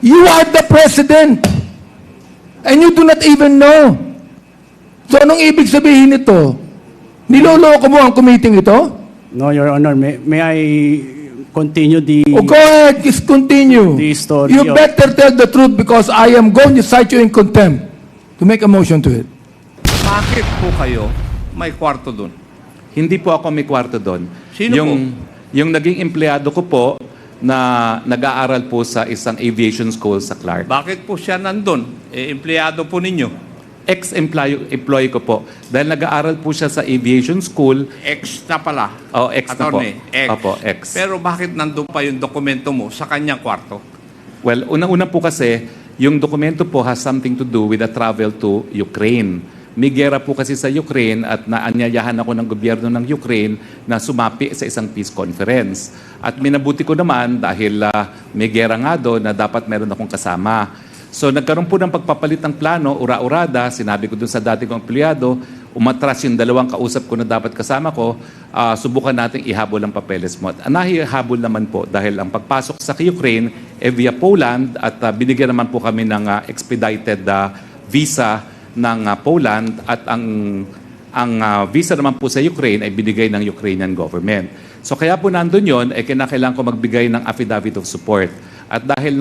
You are the president. And you do not even know. So anong ibig sabihin nito? Niloloko mo ang committee ito? No, Your Honor, may I continue the... Oh, go ahead, just continue. The story You of- better tell the truth because I am going to cite you in contempt to make a motion to it. Bakit po kayo may kwarto dun? Hindi po ako may kwarto doon. Sino yung naging empleyado ko po na nag-aaral po sa isang aviation school sa Clark. Bakit po siya nandun? Empleyado po ninyo. Ex-employee ko po. Dahil nag-aaral po siya sa aviation school. Ex na pala. Oh, ex na po. Attorney, ex. Opo, ex. Pero bakit nandun pa yung dokumento mo sa kanyang kwarto? Well, unang-una po kasi, yung dokumento po has something to do with a travel to Ukraine. May gera po kasi sa Ukraine at naanyayahan ako ng gobyerno ng Ukraine na sumapi sa isang peace conference. At minabuti ko naman dahil may gera nga doon na dapat meron akong kasama. So nagkaroon po ng pagpapalit ng plano, ura-urada, sinabi ko doon sa dati kong empleyado, umatras yung dalawang kausap ko na dapat kasama ko, subukan nating ihabol ang papeles mo. At nahihabol naman po dahil ang pagpasok sa Ukraine via Poland at binigyan naman po kami ng expedited visa ng Poland at ang visa naman po sa Ukraine ay binigay ng Ukrainian government. So kaya po nandun yun, kinakailangan ko magbigay ng affidavit of support. At dahil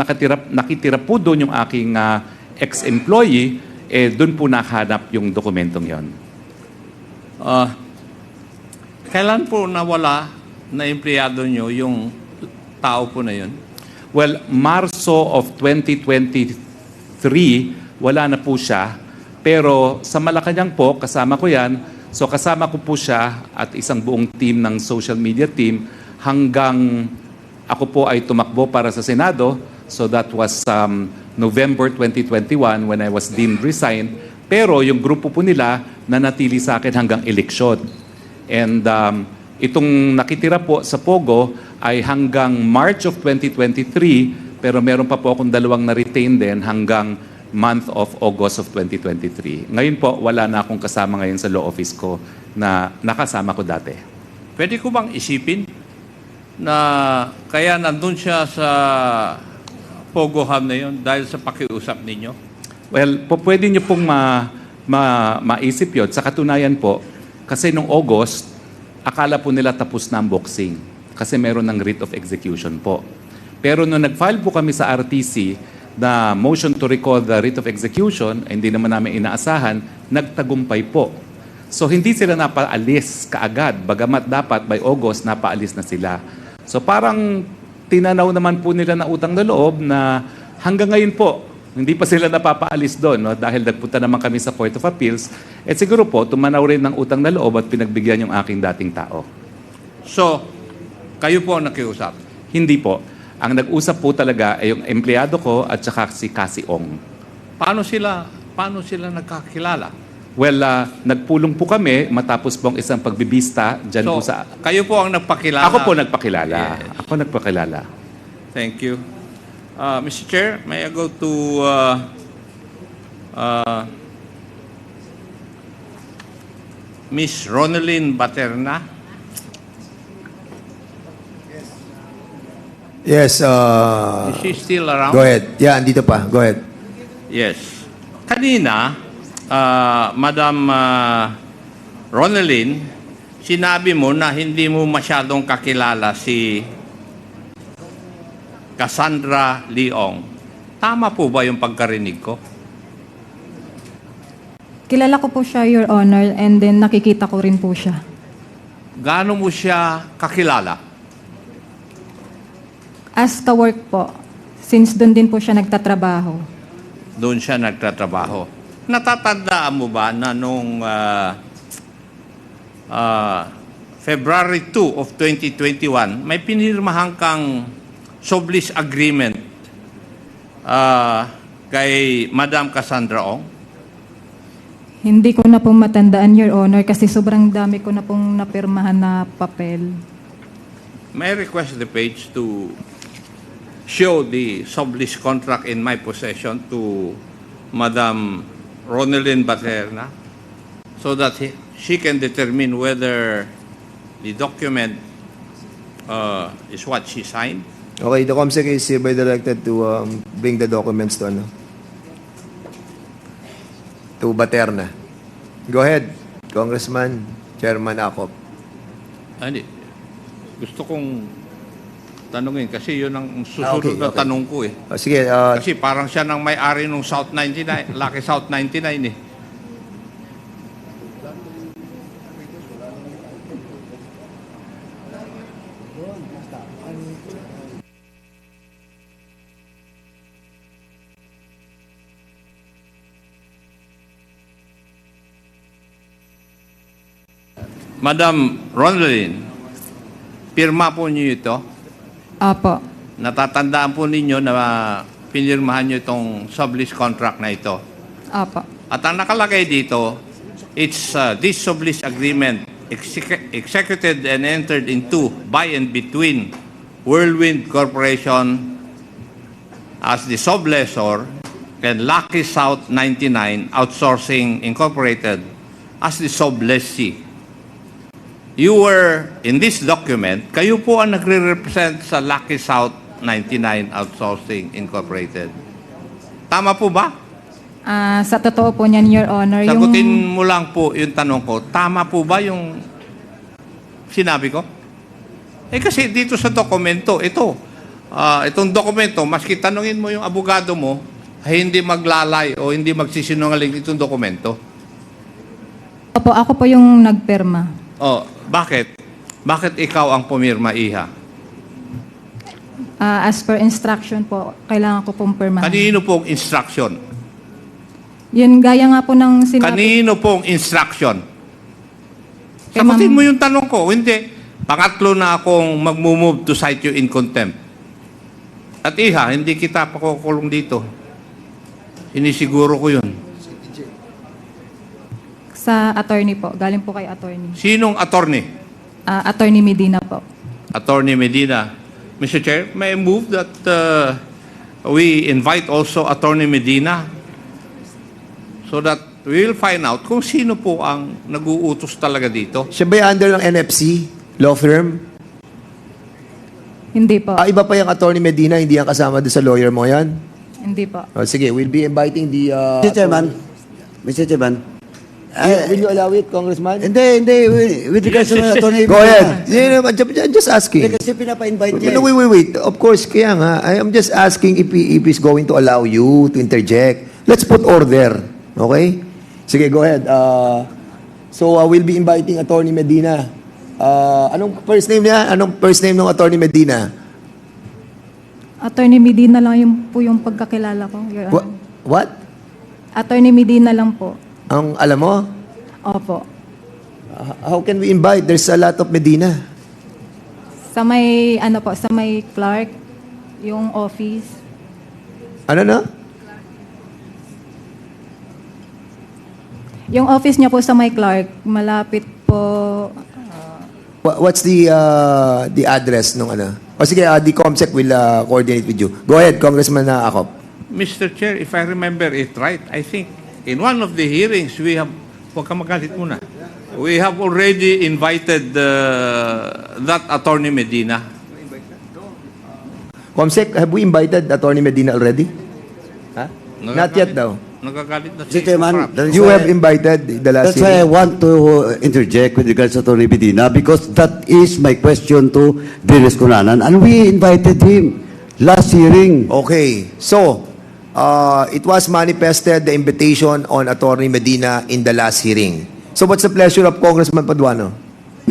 nakitira po doon yung aking ex-employee, doon po nakahanap yung dokumentong yon. Kailan po nawala na empleyado nyo yung tao po na yun? Well, Marso of 2023, wala na po siya. Pero sa Malacanang po, kasama ko yan. So kasama ko po siya at isang buong team ng social media team hanggang ako po ay tumakbo para sa Senado. So that was November 2021 when I was deemed resigned. Pero yung grupo po nila nanatili sa akin hanggang eleksyon. And itong nakitira po sa Pogo ay hanggang March of 2023, pero meron pa po akong dalawang na-retain din hanggang month of August of 2023. Ngayon po, wala na akong kasama ngayon sa law office ko na nakasama ko dati. Pwede ko bang isipin na kaya nandun siya sa Pogoham na yun dahil sa pakiusap ninyo? Well, pwede niyo pong maisip yun. Sa katunayan po, kasi nung August, akala po nila tapos na ang boxing. Kasi meron ng writ of execution po. Pero nung nag-file po kami sa RTC na motion to recall the writ of execution, hindi naman namin inaasahan, nagtagumpay po. So hindi sila napaalis kaagad, bagamat dapat by August napaalis na sila. So parang tinanaw naman po nila na utang na loob na hanggang ngayon po, hindi pa sila napapaalis doon, no? Dahil nagpunta naman kami sa Court of Appeals. At siguro po, tumanaw rin ng utang na loob at pinagbigyan yung aking dating tao. So, kayo po ang nakiusap. Hindi po. Ang nag-usap po talaga ay yung empleyado ko at saka si Cassie Ong. Paano sila nagkakilala? Well, nagpulong po kami matapos po ang isang pagbibista dyan po sa... kayo po ang nagpakilala. Ako po nagpakilala. Yes. Ako nagpakilala. Thank you. Mr. Chair, may I go to Miss Ronaldin Baterna? Yes, Is she still around? go ahead. Yeah, andito pa. Go ahead. Yes. Kanina, Madam Ronaldin, sinabi mo na hindi mo masyadong kakilala si Cassandra Leong. Tama po ba yung pagkarinig ko? Kilala ko po siya, Your Honor, and then nakikita ko rin po siya. Gaano mo siya kakilala? As ka-work po, since doon din po siya nagtatrabaho. Doon siya nagtatrabaho. Natatandaan mo ba na nung February 2 of 2021, may pinirmahan kang sublease agreement kay Madam Cassandra Ong? Hindi ko na po matandaan, Your Honor, kasi sobrang dami ko na pong napirmahan na papel. May I request the page to show the sublease contract in my possession to Madam Ronaldin Baterna so that she can determine whether the document is what she signed? Okay, the COMSEC is hereby directed to bring the documents to to Baterna. Go ahead, Congressman Chairman Acop. Hindi. Gusto kong tanungin kasi yun ang susunod Okay, na okay. tanong ko eh. Sige, Kasi parang siya nang may-ari ng South 99, Lucky South 99 eh. Madam Ronaldin, pirma po niyo ito. Opo. Natatandaan po ninyo na pinirmahan niyo itong sublease contract na ito. Opo. At ang nakalagay dito, it's this sublease agreement executed and entered into by and between Whirlwind Corporation as the sublessor and Lucky South 99 Outsourcing Incorporated as the sublessee. You were, in this document, kayo po ang nagre-represent sa Lucky South 99 Outsourcing Incorporated. Tama po ba? Sa totoo po niyan, Your Honor, Sagutin yung... mo lang po yung tanong ko, tama po ba yung sinabi ko? Eh kasi dito sa dokumento, itong dokumento, maski tanungin mo yung abogado mo, ay hindi maglalay o hindi magsisinungaling itong dokumento. Opo, ako po yung nagpirma. Oh, bakit? Bakit ikaw ang pumirma, Iha? As per instruction po, kailangan ko pong pirmahan. Kanino pong instruction? Yun, gaya nga po ng sinabi. Kanino pong instruction? Kay Sagutin Ma'am- mo yung tanong ko. Hindi. Pangatlo na akong mag-move to cite you in contempt. At Iha, hindi kita pakukulong dito. Sinisiguro ko yun. Sa attorney po, galing po kay attorney. Sinong attorney? Attorney Medina po. Attorney Medina. Mr. Chair, may I move that we invite also Attorney Medina so that we will find out kung sino po ang nag-uutos talaga dito. siya ba yung under ng NFC law firm? Hindi po. Iba pa yung Attorney Medina, hindi yan kasama doon sa lawyer mo yan? Hindi po. Sige, we'll be inviting the... Mr. Chairman, Mr. Chairman, will you allow it, Congressman? hindi, with regards to Attorney Go ahead. I'm just asking. Kasi pinapa-invite niya. No, wait. Of course, kaya nga, I am just asking if he's going to allow you to interject. Let's put order. Okay? Sige, go ahead. So, we'll be inviting Attorney Medina. Anong first name niya? Anong first name ng Attorney Medina? Attorney Medina lang yung po yung pagkakilala ko, Your Honor. What? Attorney Medina lang po. Ang alam mo? Opo. How can we invite? There's a lot of Medina. Sa may, sa may Clark, yung office. Ano na? Yung office niya po sa may Clark, malapit po. What's the address nung ano? O sige, the COMSEC will coordinate with you. Go ahead, Congressman Acop. Mr. Chair, if I remember it right, I think in one of the hearings we have, huwag ka magalit muna, we have already invited that Attorney Medina. COMSEC, have we invited Attorney Medina already? Huh? Not yet daw. Nagagalit na Mr. Chairman, that is You why- have invited the last That's why I hearing. want to interject with regards to Attorney Medina because that is my question to Dennis Cunanan and we invited him last hearing. Okay, so, it was manifested the invitation on Attorney Medina in the last hearing. So what's the pleasure of Congressman Paduano?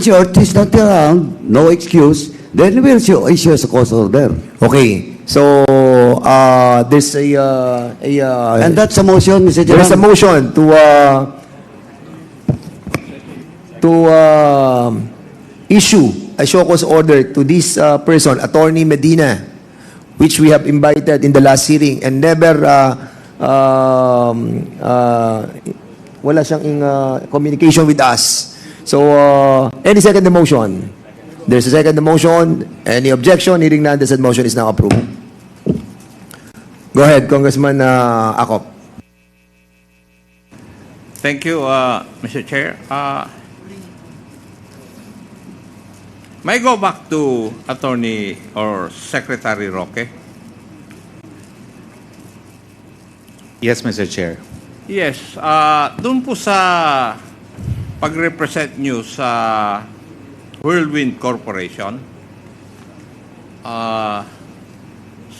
Short is not around, no excuse, then we'll issue a cause order. Okay, so, there's And that's a motion, Mr. there is a Chairman. motion to issue a show cause order to this person, Attorney Medina, which we have invited in the last hearing and never wala siyang communication with us. So, any second the motion? There's a second the motion. Any objection? Hearing none, the said motion is now approved. Go ahead, Congressman Acop. Thank you, Mr. Chair. May I go back to Attorney or Secretary Roque? Yes, Mr. Chair. Yes, doon po sa pag-represent nyo sa Whirlwind Corporation,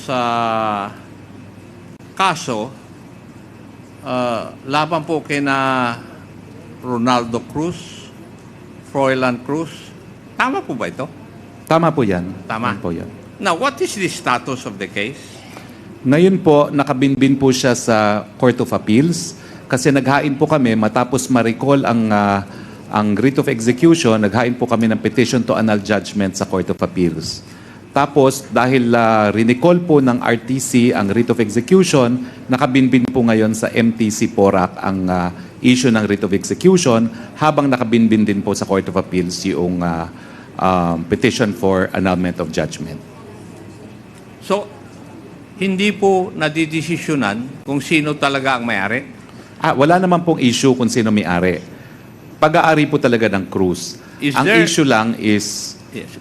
sa kaso, laban po kina Ronaldo Cruz, Froilan Cruz. Tama po ba ito? Tama po yan. Tama. Yan po yan. Now, what is the status of the case? Ngayon po, nakabinbin po siya sa Court of Appeals kasi naghain po kami matapos ma-recall ang writ of execution, naghain po kami ng petition to annul judgment sa Court of Appeals. Tapos, dahil recall po ng RTC ang writ of execution, nakabinbin po ngayon sa MTC PORAC ang issue ng writ of execution habang nakabinbin din po sa Court of Appeals yung petition for annulment of judgment. So, hindi po nadidesisyonan kung sino talaga ang may-ari? Wala naman pong issue kung sino may-ari. Pag-aari po talaga ng Cruz. Is Ang there- issue lang is Yes.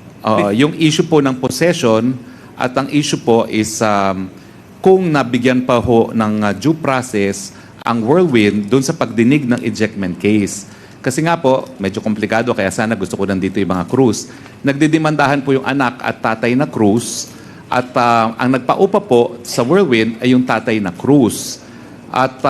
yung issue po ng possession at ang issue po is kung nabigyan pa ho ng due process ang Whirlwind doon sa pagdinig ng ejectment case. Kasi nga po, medyo komplikado kaya sana gusto ko nandito yung mga Cruz. Nagdidemandahan po yung anak at tatay na Cruz at ang nagpaupa po sa Whirlwind ay yung tatay na Cruz. At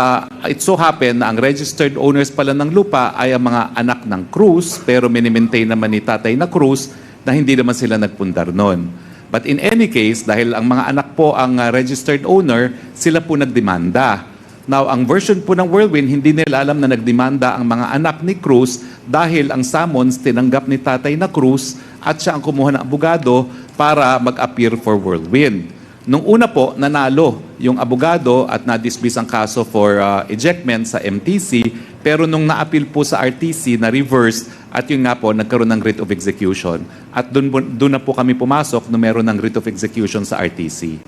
it so happen na ang registered owners pala ng lupa ay ang mga anak ng Cruz pero minimaintain naman ni tatay na Cruz na hindi naman sila nagpundar noon. But in any case, dahil ang mga anak po ang registered owner, sila po nagdemanda. Now, ang version po ng Whirlwind, hindi nila alam na nagdemanda ang mga anak ni Cruz dahil ang summons tinanggap ni tatay na Cruz at siya ang kumuha ng abogado para mag-appear for Whirlwind. Nung una po, nanalo yung abogado at na-dismiss ang kaso for ejectment sa MTC, pero nung na-appeal po sa RTC, na-reverse at yun nga po, nagkaroon ng writ of execution. At doon na po kami pumasok nung meron ng writ of execution sa RTC.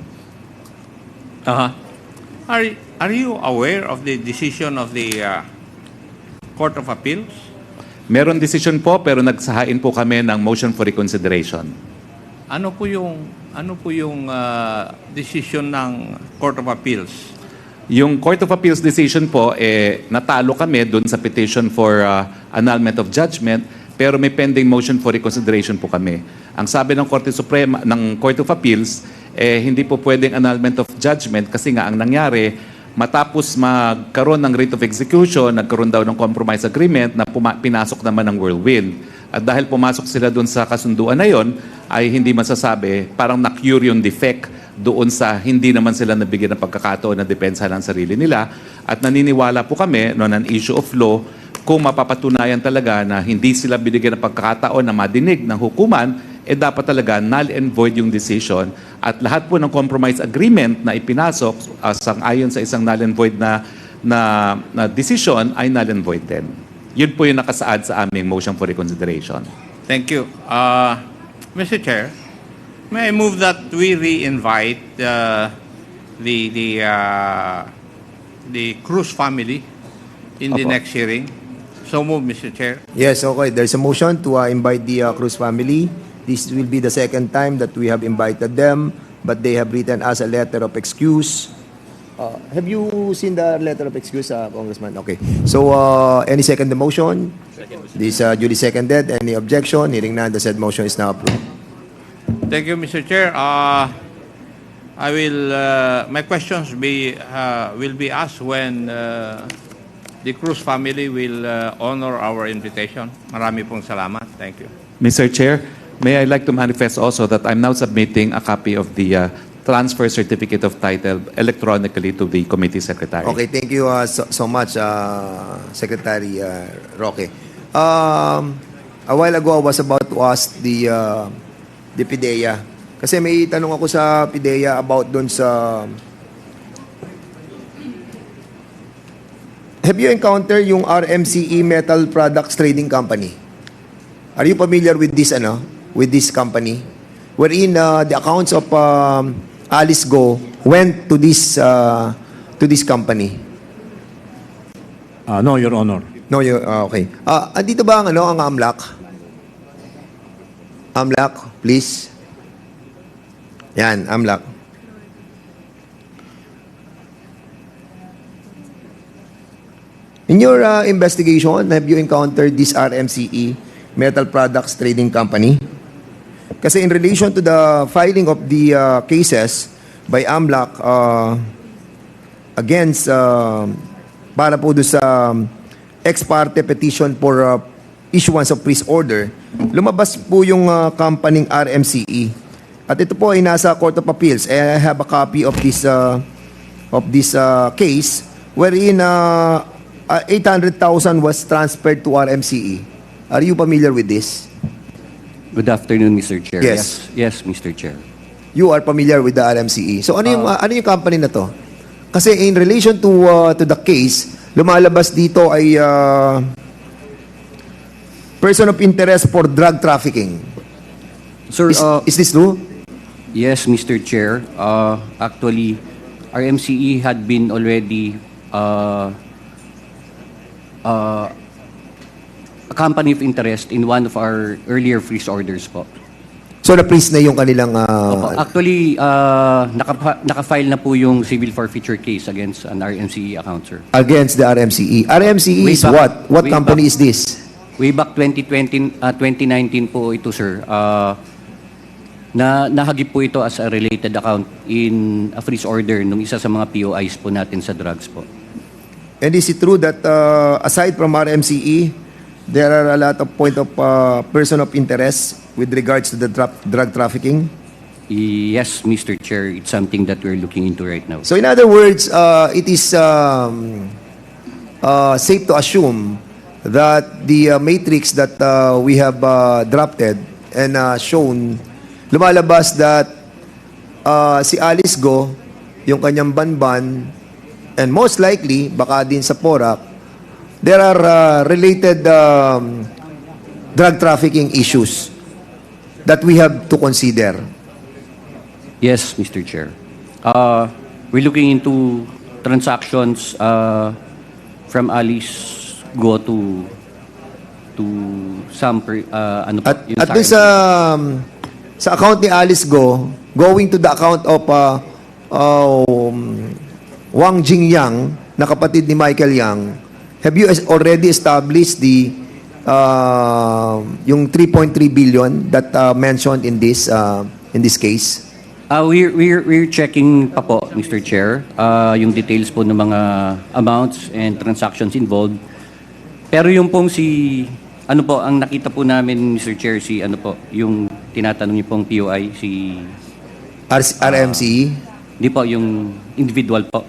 Are you aware of the decision of the Court of Appeals? Meron decision po, pero nagsahain po kami ng motion for reconsideration. Ano po yung decision ng Court of Appeals? Yung Court of Appeals decision po, natalo kami doon sa petition for annulment of judgment, pero may pending motion for reconsideration po kami. Ang sabi ng Korte Suprema, ng Court of Appeals, hindi po pwedeng annulment of judgment kasi nga ang nangyari, matapos magkaroon ng writ of execution, nagkaroon daw ng compromise agreement na pinasok naman ng Whirlwind. At dahil pumasok sila doon sa kasunduan na yon, ay hindi masasabi, parang na-cure yung defect doon sa hindi naman sila nabigyan ng pagkakataon na depensa ng sarili nila. At naniniwala po kami noon ang issue of law, kung mapapatunayan talaga na hindi sila binigyan ng pagkakataon na madinig ng hukuman, dapat talaga null and void yung decision. At lahat po ng compromise agreement na ipinasok sang-ayon sa isang null and void na decision ay null and void din. Yun po yung nakasaad sa aming motion for reconsideration. Thank you. Mr. Chair, may I move that we re-invite the Cruz family in the Opo. next hearing? So move, Mr. Chair. Yes, okay. There's a motion to invite the Cruz family. This will be the second time that we have invited them, but they have written us a letter of excuse. Have you seen the letter of excuse, Congressman? Okay. So, any second the motion? This duly seconded. Any objection? Hearing none, the said motion is now approved. Thank you, Mr. Chair. I will, my questions will be asked when the Cruz family will honor our invitation. Marami pong salamat. Thank you. Mr. Chair, may I like to manifest also that I'm now submitting a copy of the transfer certificate of title electronically to the committee secretary. Okay, thank you so much, Secretary Roque. A while ago, I was about to ask the PIDEA. Kasi may tanong ako sa PIDEA about doon sa... Have you encountered yung RMCE Metal Products Trading Company? Are you familiar with this, with this company? Wherein the accounts of Alice Go went to this company. No, Your Honor. No, okay. Andito ba ang ang AMLAC? AMLAC, please. Yan, AMLAC. In your investigation, have you encountered this RMCE Metal Products Trading Company? Kasi in relation to the filing of the cases by AMLAC against para po do sa ex parte petition for issuance of freeze order, lumabas po yung company RMCE. At ito po ay nasa Court of Appeals. I have a copy of this case wherein 800,000 was transferred to RMCE. Are you familiar with this? Good afternoon, Mr. Chair. Yes. Yes, Mr. Chair. You are familiar with the RMCE. So ano yung company na to? Kasi in relation to the case, lumalabas dito ay person of interest for drug trafficking. Sir, Is this true? yes, Mr. Chair. Actually, RMCE had been already a company of interest in one of our earlier freeze orders po. So na-freeze na yung kanilang Opo. Actually, naka-file na po yung civil forfeiture case against an RMCE account, sir. against the RMCE. RMCE Way is back- what? What way company back- is this? Way back 2019 po ito, sir. Nahagip po ito as a related account in a freeze order nung isa sa mga POIs po natin sa drugs po. And is it true that aside from RMCE, there are a lot of point of person of interest with regards to the drug trafficking? Yes, Mr. Chair, it's something that we're looking into right now. So in other words, it is safe to assume that the matrix that we have drafted and shown, lumalabas that si Alice Go, yung kanyang banban, and most likely, baka din sa Porac, there are related drug trafficking issues that we have to consider. Yes, Mr. Chair. We're looking into transactions from Alice Go to some ano po, yung At dun sa account ni Alice Go, going to the account of Wang Jingyang, na kapatid ni Michael Yang, have you already established the yung 3.3 billion that mentioned in this case? We're checking pa po, Mr. Chair, yung details po ng mga amounts and transactions involved. Pero yung pong ano po, ang nakita po namin, Mr. Chair, ano po, yung tinatanong niyo pong POI, RMCE? Hindi po, yung individual po.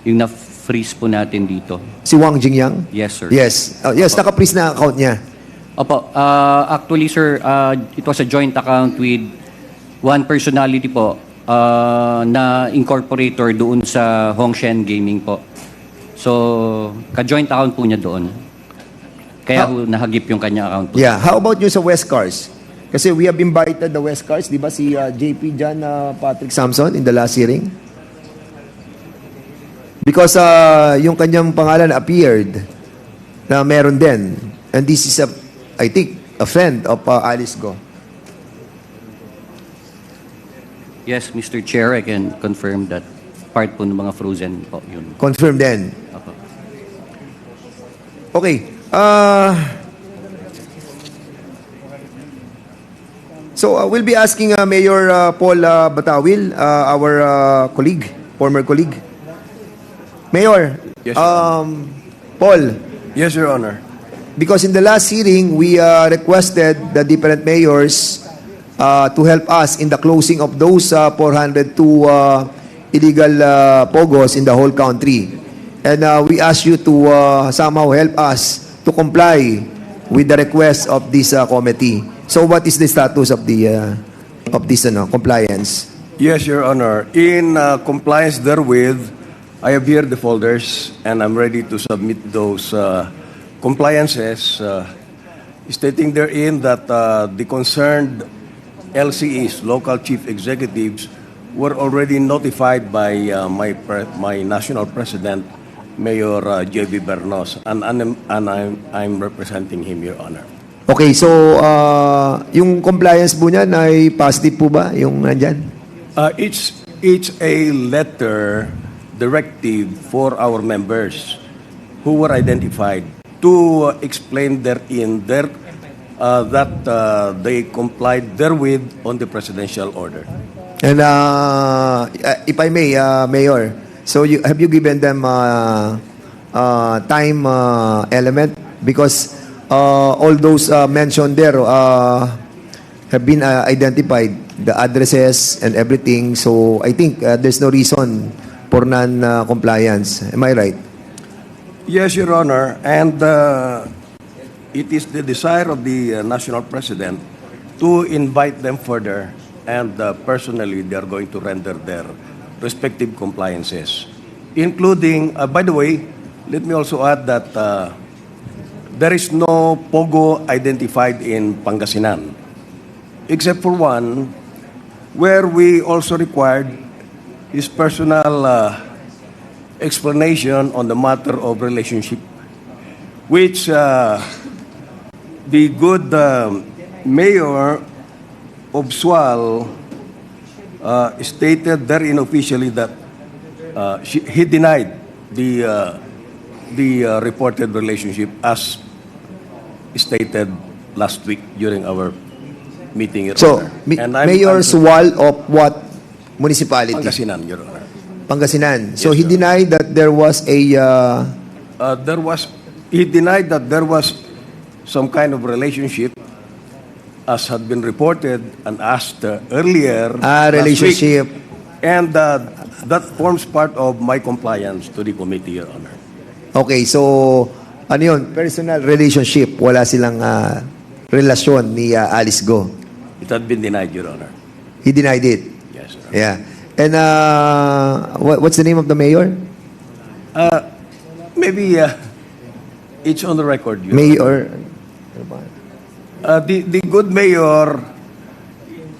Yung na-freeze po natin dito. Si Wang Jingyang? Yes, sir. Yes. Yes, naka-freeze na account niya. Opo, actually, sir, it was a joint account with one personality po na incorporator doon sa Hongshen Gaming po. So, ka-joint account po niya doon. Kaya ho nahagip yung kanya account po. Yeah. How about yung sa West Cars? Kasi we have invited the West Cars, di ba si JP dyan, Patrick Samson, in the last hearing? Because yung kanyang pangalan appeared na meron din. And this is, I think, a friend of Alice Go. Yes, Mr. Chair, I can confirm that part po ng mga frozen po yun. Confirm din. Opo. Okay. So we'll be asking Mayor Paul Batawil, our colleague, former colleague. Mayor, Yes, Paul, Yes, Your Honor. because in the last hearing, we requested the different mayors to help us in the closing of those 402 illegal pogos in the whole country. And we ask you to somehow help us to comply with the request of this committee. So what is the status of this compliance? Yes, Your Honor. In compliance therewith, I have here the folders and I'm ready to submit those compliances stating therein that the concerned LCEs, local chief executives, were already notified by my national president, Mayor J.B. Bernos, and I'm representing him, Your Honor. Okay, so yung compliance po niyan ay positive po ba yung nandyan? It's a letter directive for our members who were identified to explain therein that they complied therewith on the presidential order. And if I may, Mayor, so have you given them time element? Because all those mentioned there have been identified, the addresses and everything. So I think there's no reason for non-compliance. Am I right? Yes, Your Honor, and it is the desire of the national president to invite them further, and personally, they are going to render their respective compliances, including, by the way, let me also add that there is no POGO identified in Pangasinan, except for one, where we also required his personal explanation on the matter of relationship, which the good mayor of Sual stated therein officially that he denied the reported relationship as stated last week during our meeting. Your So, Honor. And I'm- Mayor I'm- Suwal of what municipality? Pangasinan, Your Honor. Pangasinan. So he denied that there was a He denied that there was some kind of relationship as had been reported and asked earlier last relationship. week. And that forms part of my compliance to the committee, Your Honor. Okay, so ano yun? Personal relationship. Wala silang relasyon ni Alice Go. It had been denied, Your Honor. He denied it. Yes, Your Honor. Yeah. And what's the name of the mayor? Maybe it's on the record, Your Mayor. The good mayor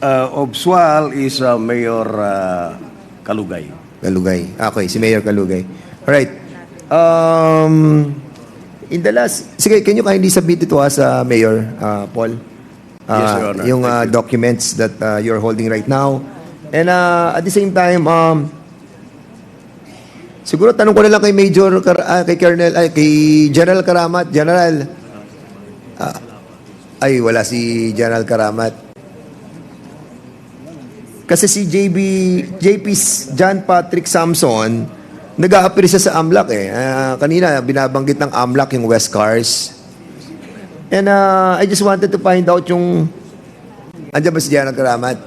of Sual is Mayor Kalugay. Kalugay. Okay, si Mayor Kalugay. Alright. In the last, sige, can you kindly submit it to us, Mayor Paul? Yes, Your Honor. Yung Thank you. documents that you're holding right now. And at the same time, siguro tanong ko na lang kay kay General Karamat. General, wala si General Karamat. Kasi si JP John Patrick Samson, nag-a-appear siya sa AMLAC eh. Kanina, binabanggit ng AMLAC yung West Cars. And I just wanted to find out yung... Andiyan ba si General Karamat?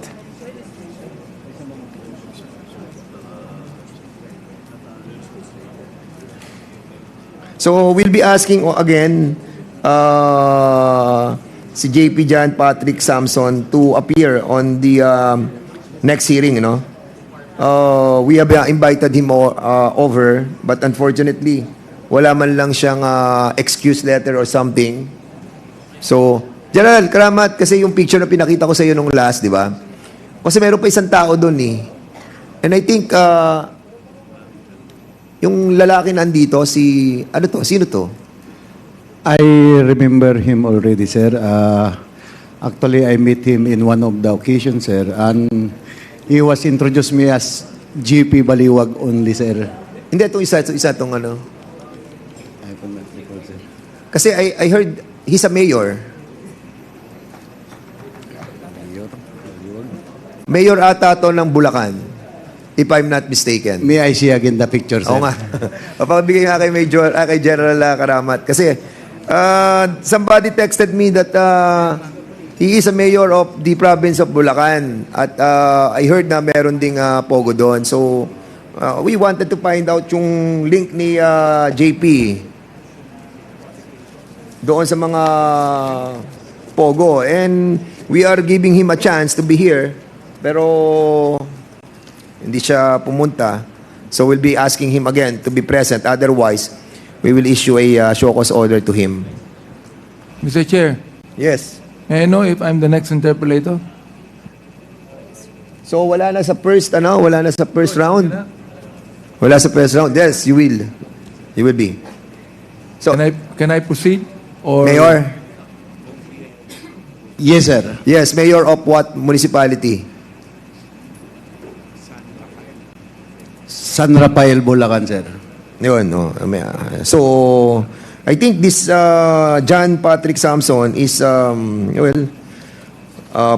So, we'll be asking again si JP John Patrick Samson to appear on the next hearing, you know. We have invited him over, but unfortunately, wala man lang siyang excuse letter or something. So, General Karamat, kasi yung picture na pinakita ko sa iyo nung last, di ba? Kasi meron pa isang tao doon eh. And I think, yung lalaki nandito, sino to? I remember him already, sir. Actually, I met him in one of the occasions, sir, and he was introduced me as GP Baliwag only, sir. Hindi, itong isa itong ano. Kasi I heard he's a mayor. Mayor ata to ng Bulacan, if I'm not mistaken. May I see again the picture, sir? Oo nga. Papabigay nga kay General Karamat. Kasi somebody texted me that he is a mayor of the province of Bulacan. At I heard na meron ding pogo doon. So, we wanted to find out yung link ni JP doon sa mga pogo. And we are giving him a chance to be here. Pero hindi siya pumunta. So we'll be asking him again to be present. Otherwise, we will issue a show cause order to him. Mr. Chair, Yes. may I know if I'm the next interpolator? So wala na sa first round. Wala sa first round. Yes, you will. You will be. So, Can I proceed? Or Mayor, Yes, sir. Yes, mayor of what municipality? San Rafael, Bulacan, sir. Yun, no. So, I think this John Patrick Samson is,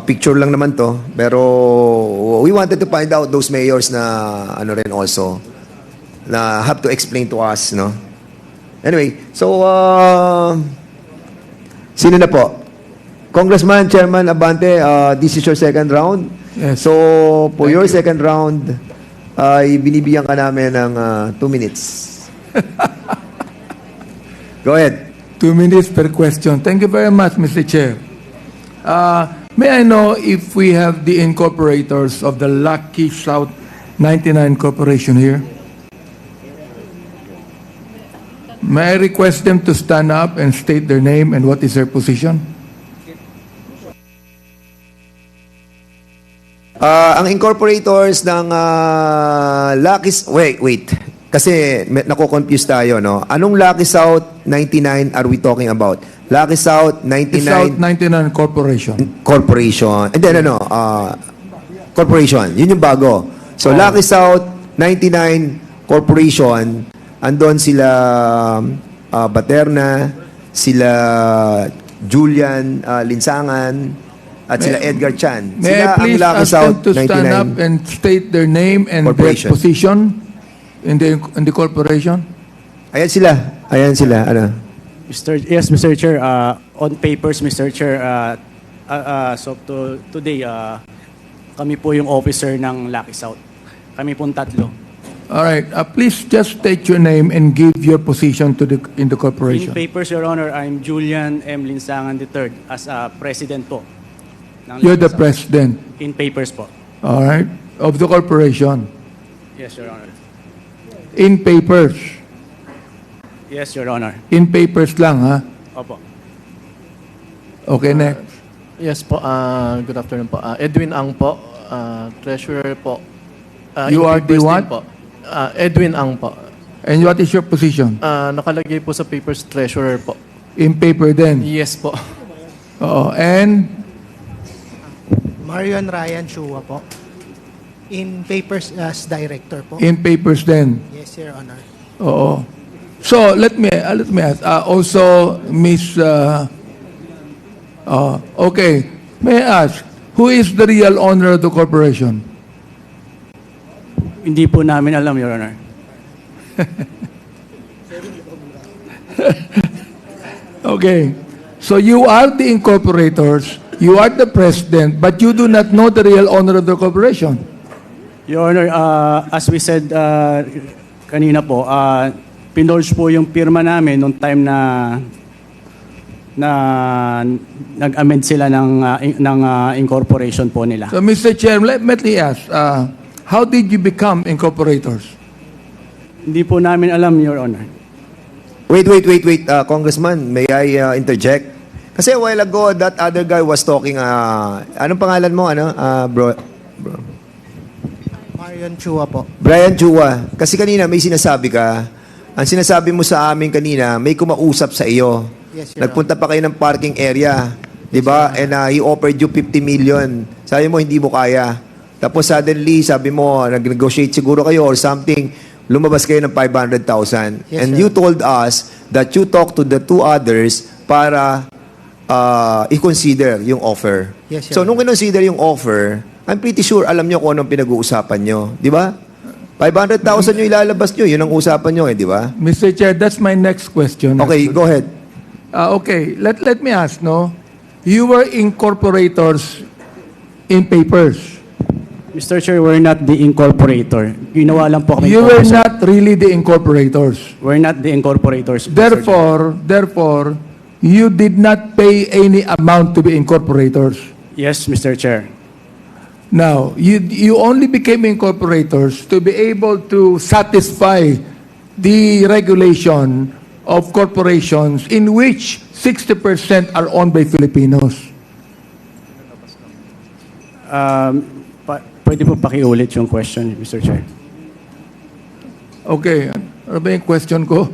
picture lang naman to. Pero we wanted to find out those mayors na ano rin also, na have to explain to us, no? Anyway, so, sino na po? Congressman, Chairman Abante, this is your second round. Yes. So, for Thank your you. second round, ay binibigyan ka namin ng 2 minutes. Go ahead. 2 minutes per question. Thank you very much, Mr. Chair. May I know if we have the incorporators of the Lucky South 99 Corporation here? May I request them to stand up and state their name and what is their position? Ang incorporators ng Lucky... Wait. Kasi nako-confuse tayo, no? Anong Lucky South 99 are we talking about? Lucky South The South 99 99 Corporation. Corporation. And then Corporation. Yun yung bago. So, Lucky South 99 Corporation, andon sila Baterna, sila Julian Linsangan, at sila Edgar Chan. May Sila I please ang Lucky ask them South to stand up 99. and state their name and their Corporation. position in the corporation? Ayan sila. Ano? Yes, Mr. Chair. On papers, Mr. Chair, today, kami po yung officer ng Lucky South. Kami pong tatlo. All right. Please just state your name and give your position in the In corporation. papers, Your Honor, I'm Julian M. Linsangan III as president po. ng You're the Lucky South. president. In papers po. All right. Of the corporation. Yes, Your Honor. In papers. Yes, Your Honor. In papers lang, ha? Opo. Okay, next. Yes po, good afternoon po. Edwin Ang po, treasurer po. You in are the papers din what? Po. Edwin Ang po. And what is your position? Nakalagay po sa papers, treasurer po. In paper then. Yes po. Oo. And Marion Ryan Chua po. In papers as director po. in papers then. Yes, Your Honor. Oo. So, let me ask. Also, Miss... okay. May I ask, who is the real owner of the corporation? Hindi po namin alam, Your Honor. Okay. So, you are the incorporators, you are the president, but you do not know the real owner of the corporation. Your Honor, as we said kanina po, pinulge po yung pirma namin nung time na nag-amend sila ng incorporation po nila. So, Mr. Chair, let me ask, how did you become incorporators? Hindi po namin alam, Your Honor. Wait. Congressman, may I interject? Kasi a while ago, that other guy was talking, anong pangalan mo, bro? Marion Chua po. Brian Chua. Kasi kanina may sinasabi ka, ang sinasabi mo sa amin kanina, may kumausap sa iyo. Yes, Your Nagpunta pa kayo ng parking area, di ba? And he offered you 50 million. Sabi mo, hindi mo kaya. Tapos suddenly, sabi mo, nag-negotiate siguro kayo or something, lumabas kayo ng 500,000. Yes, And sir. you told us that you talked to the two others para i-consider yung offer. Yes, So, Your nung kinonsider yung offer, I'm pretty sure alam nyo kung anong pinag-uusapan nyo. Di ba? 500,000 yung ilalabas nyo, yun ang usapan nyo di ba? Mr. Chair, that's my next question. Okay, go ahead. Okay, let me ask, no? You were incorporators in papers. Mr. Chair, we're not the incorporator. Ginawa lang po kami. You were officer. not really the incorporators. We're not the incorporators. Mr. Chair. Therefore, you did not pay any amount to be incorporators. Yes, Mr. Chair. Now, you only became incorporators to be able to satisfy the regulation of corporations in which 60% are owned by Filipinos. Pwede po pakiulit yung question, Mr. Chair. Okay, ano ba yung question ko?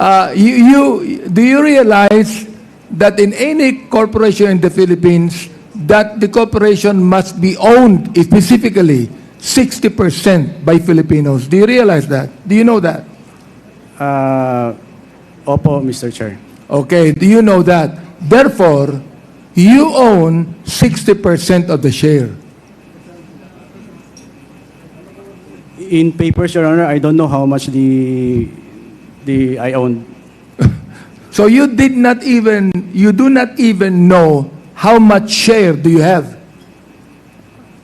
do you realize that in any corporation in the Philippines, that the corporation must be owned specifically 60% by Filipinos? Do you realize that? Do you know that? Opo, Mr. Chair. Okay, do you know that? Therefore, you own 60% of the share. In papers, Your Honor, I don't know how much I own. So you do not even know how much share do you have.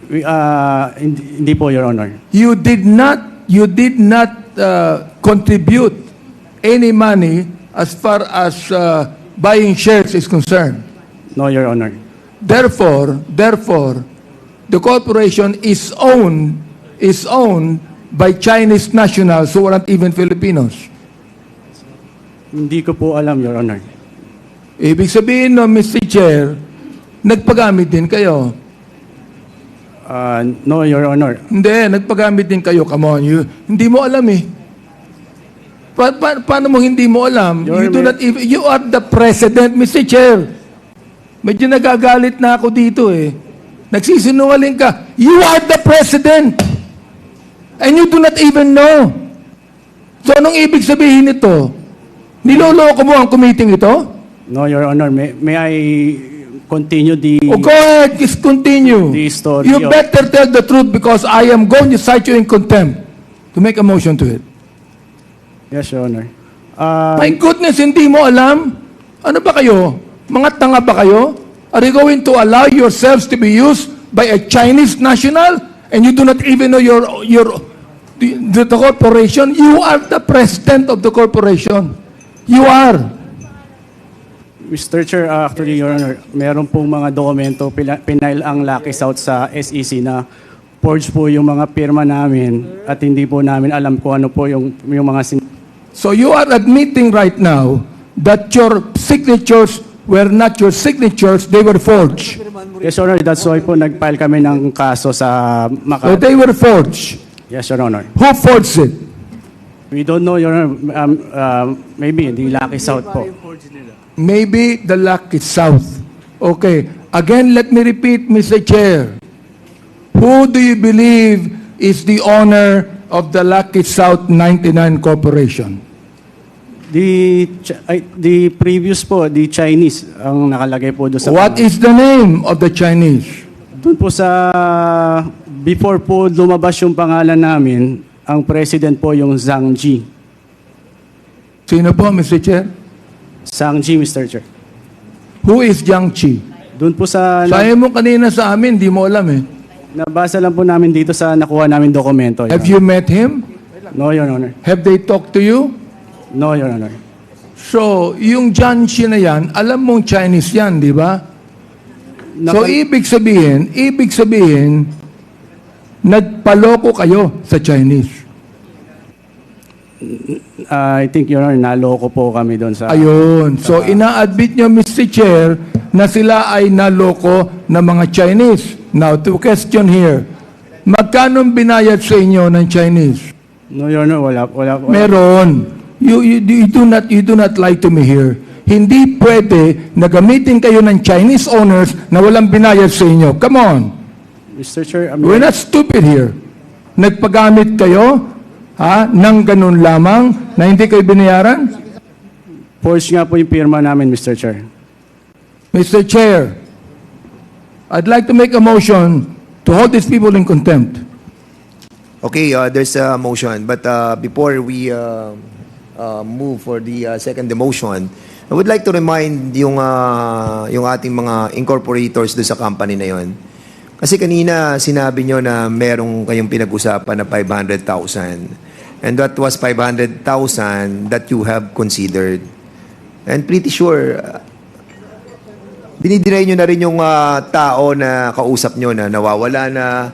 Hindi po, Your Honor. You did not contribute any money as far as buying shares is concerned. No, Your Honor. Therefore, the corporation is owned by Chinese nationals who aren't even Filipinos. Hindi ko po alam, Your Honor. Ibig sabihin no, Mr. Chair, nagpagamit din kayo. No, Your Honor. Hindi, nagpagamit din kayo. Come on, hindi mo alam eh. Paano mo hindi mo alam? You are the president, Mr. Chair. Medyo nagagalit na ako dito eh. Nagsisinungaling ka. You are the president. And you do not even know. So anong ibig sabihin nito? Niloloko mo ang committee ito? No, Your Honor. May I continue the... Oh, go ahead, just continue. The story You of- better tell the truth because I am going to cite you in contempt to make a motion to it. Yes, Your Honor. My goodness, hindi mo alam? Ano ba kayo? Mga tanga ba kayo? Are you going to allow yourselves to be used by a Chinese national and you do not even know the corporation? You are the president of the corporation. You are. Mr. Chair, actually, Your Honor, meron pong mga dokumento, pinail ang Lucky South sa SEC na forged po yung mga pirma namin at hindi po namin alam kung ano po yung mga... So you are admitting right now that your signatures were not your signatures, they were forged. Yes, Your Honor, that's why po nag-file kami ng kaso sa So Makati. they were forged. Yes, Your Honor. Who forged it? We don't know, Your Honor. Maybe the Lucky South po. Maybe the Lucky South. Okay. Again, let me repeat, Mr. Chair. Who do you believe is the owner of the Lucky South 99 Corporation? The previous po, the Chinese, ang nakalagay po doon sa... What is the name of the Chinese? Doon po sa... Before po lumabas yung pangalan namin, ang president po yung Zhang Ji. Sino po, Mr. Chair? Zhang Ji, Mr. Chair. Who is Jiang Qi? Doon po sa... Sabi mo kanina sa amin, di mo alam eh. Nabasa lang po namin dito sa nakuha namin dokumento. Your Have you met him? No, Your Honor. Have they talked to you? No, Your Honor. So, yung Jiang Qi na yan, alam mong Chinese yan, di ba? So, ibig sabihin, nagpaloko kayo sa Chinese. I think, Your Honor, naloko po kami doon sa... Ayun. So, ina-admit nyo, Mr. Chair, na sila ay naloko ng mga Chinese. Now, to question here, magkano binayad sa inyo ng Chinese? No, Your Honor, wala. Meron. You do not lie to me here. Hindi pwede na gamitin kayo ng Chinese owners na walang binayad sa inyo. Come on. Mr. Chair, We're not stupid here. Nagpagamit kayo ng ganun lamang na hindi kayo binayaran? forge nga po yung pirma namin, Mr. Chair. Mr. Chair, I'd like to make a motion to hold these people in contempt. Okay, there's a motion. But before we move for the second motion, I would like to remind yung ating mga incorporators do sa company na yon. Kasi kanina sinabi nyo na merong kayong pinag-usapan na 500,000. And that was 500,000 that you have considered. And pretty sure, dinidinay nyo na rin yung tao na kausap nyo na nawawala na,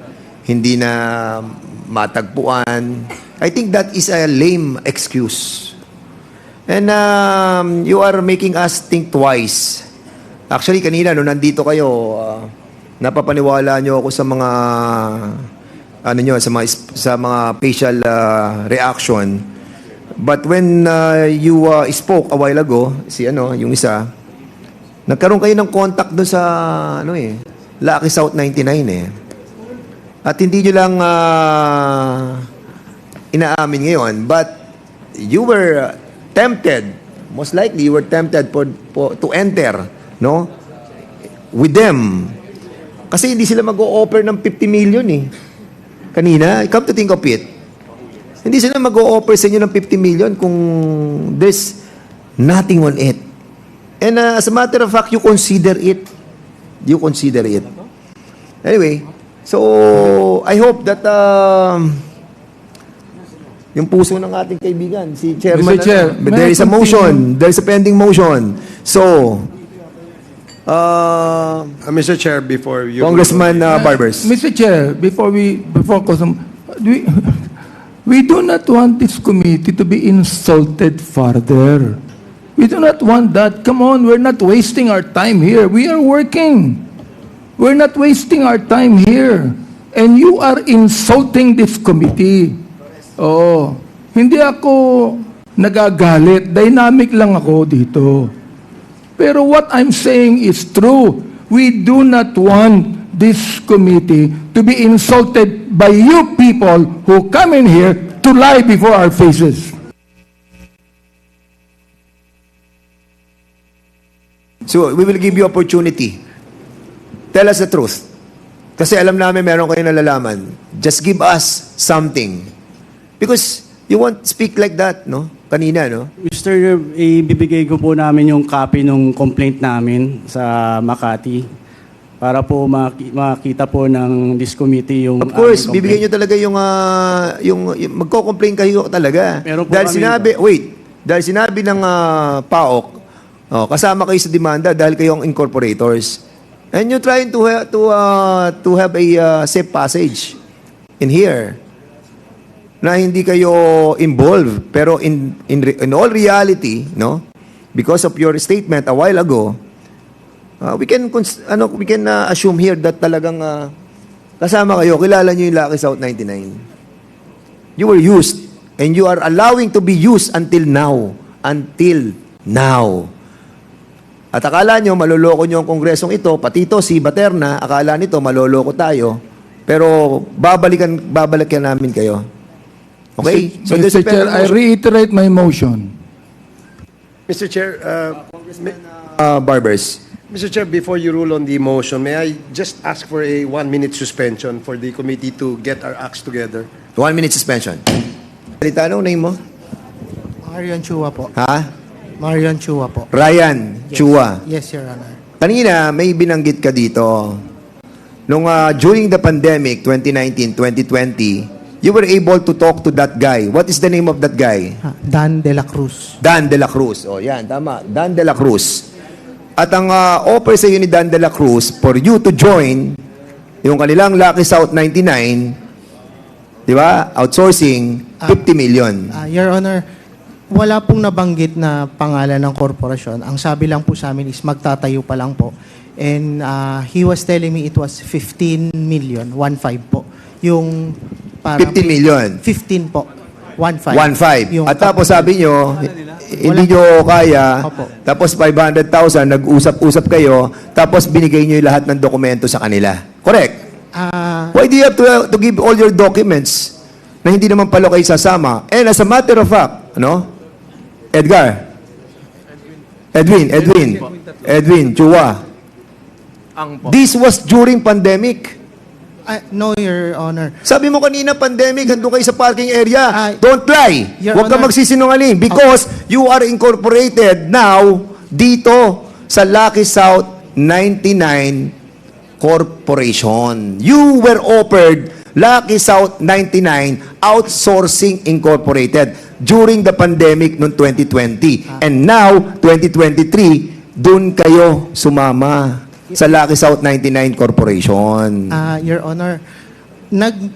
hindi na matagpuan. I think that is a lame excuse. And you are making us think twice. Actually, kanina, nung nandito kayo, napapaniwala nyo ako sa mga sa mga facial reaction. But when you spoke a while ago, yung isa, nagkaroon kayo ng contact doon sa, Lucky South 99 eh. At hindi nyo lang inaamin ngayon, but you were tempted, most likely you were tempted to enter, no? With them. Kasi hindi sila mag-o-offer ng 50 million eh. Kanina, come to think of it, hindi sila mag-o-offer sa inyo ng 50 million kung there's nothing on it. And as a matter of fact, you consider it. You consider it. Anyway, so I hope that yung puso ng ating kaibigan, si Chairman, Mr. Chair, there is a motion. There is a pending motion. So, Mr. Chair, before you... Congressman Barbers. Mr. Chair, we do not want this committee to be insulted further. We do not want that. Come on, we're not wasting our time here. We are working. We're not wasting our time here. And you are insulting this committee. Oo. Hindi ako nagagalit. Dynamic lang ako dito. Pero what I'm saying is true. We do not want this committee to be insulted by you people who come in here to lie before our faces. So, we will give you opportunity. Tell us the truth. Kasi alam namin meron kayo nalalaman. Just give us something. Because you won't speak like that, no? Kanina, no? Mr. Ibibigay ko po namin yung copy ng complaint namin sa Makati para po makita po ng this committee yung Of course, aming bibigyan nyo complaint. talaga yung magko-complain kayo talaga. Meron po Dahil kami- dahil sinabi ng PAOK, kasama kayo sa demanda dahil kayo ang incorporators. And you're trying to have a safe passage in here na hindi kayo involved. Pero in all reality, no, because of your statement a while ago, we can assume here that talagang kasama kayo, kilala nyo yung Lucky South 99. You were used and you are allowing to be used until now. Until now. At akala nyo, maloloko nyo ang kongresong ito, pati ito, si Baterna, akala nito, maloloko tayo. Pero babalikan namin kayo. Okay? Mr. Chair, I reiterate my motion. Mr. Chair, Barbers. Mr. Chair, before you rule on the motion, may I just ask for a 1-minute suspension for the committee to get our acts together? 1 minute suspension. Salita, anong name mo? Marion Chua po. Ha? Marion Chua po. Ryan Chua. Yes, Your Honor. Kanina, may binanggit ka dito. Nung during the pandemic, 2019, 2020, you were able to talk to that guy. What is the name of that guy? Dan De La Cruz. Dan De La Cruz. O, yan, tama. Dan De La Cruz. At ang offer sa iyo ni Dan De La Cruz for you to join yung kanilang Lucky South 99, di ba? Outsourcing, 50 million. Your Honor, wala pong nabanggit na pangalan ng korporasyon. Ang sabi lang po sa amin is magtatayo pa lang po. And he was telling me it was 15 million, 1.5 po. Yung parang 50 million. 15 po. 1.5. 1.5. Yung At tapos sabi nyo, hindi nyo kaya, Opo. tapos 500,000, nag-usap-usap kayo, tapos binigay nyo yung lahat ng dokumento sa kanila. Correct? Why do you have to give all your documents na hindi naman pala kayo sasama? And as a matter of fact, Edwin Chua. This was during pandemic. No, Your Honor. Sabi mo kanina, pandemic, handun kayo sa parking area. Ay, Don't lie. Your Huwag ka Honor. magsisinungaling because you are incorporated now dito sa Lucky South 99 Corporation. You were offered Lucky South 99 Outsourcing Incorporated during the pandemic noong 2020. And now, 2023, dun kayo sumama sa Lucky South 99 Corporation. Your Honor,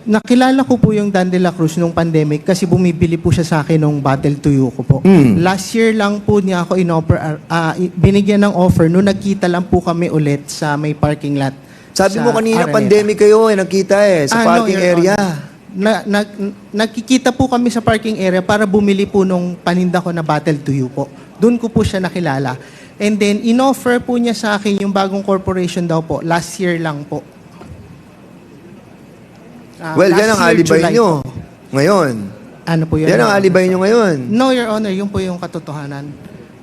nakilala ko po yung Dan De La Cruz nung pandemic kasi bumibili po siya sa akin nung Battle Tuyo ko po. Last year lang po niya ako binigyan ng offer nung nagkita lang po kami ulit sa may parking lot. Sabi sa mo kanina, Araneta. pandemic kayo, nagkita sa parking Your area. Honor. Nagkikita po kami sa parking area para bumili po nung paninda ko na Battle to You po. Doon ko po siya nakilala. And then, in-offer po niya sa akin yung bagong corporation daw po. Last year lang po. Well, yan ang Last year, alibay July nyo. po. Ngayon. Ano po yun? Yan ang Your alibay Honor? nyo ngayon. No, Your Honor. Yun po yung katotohanan.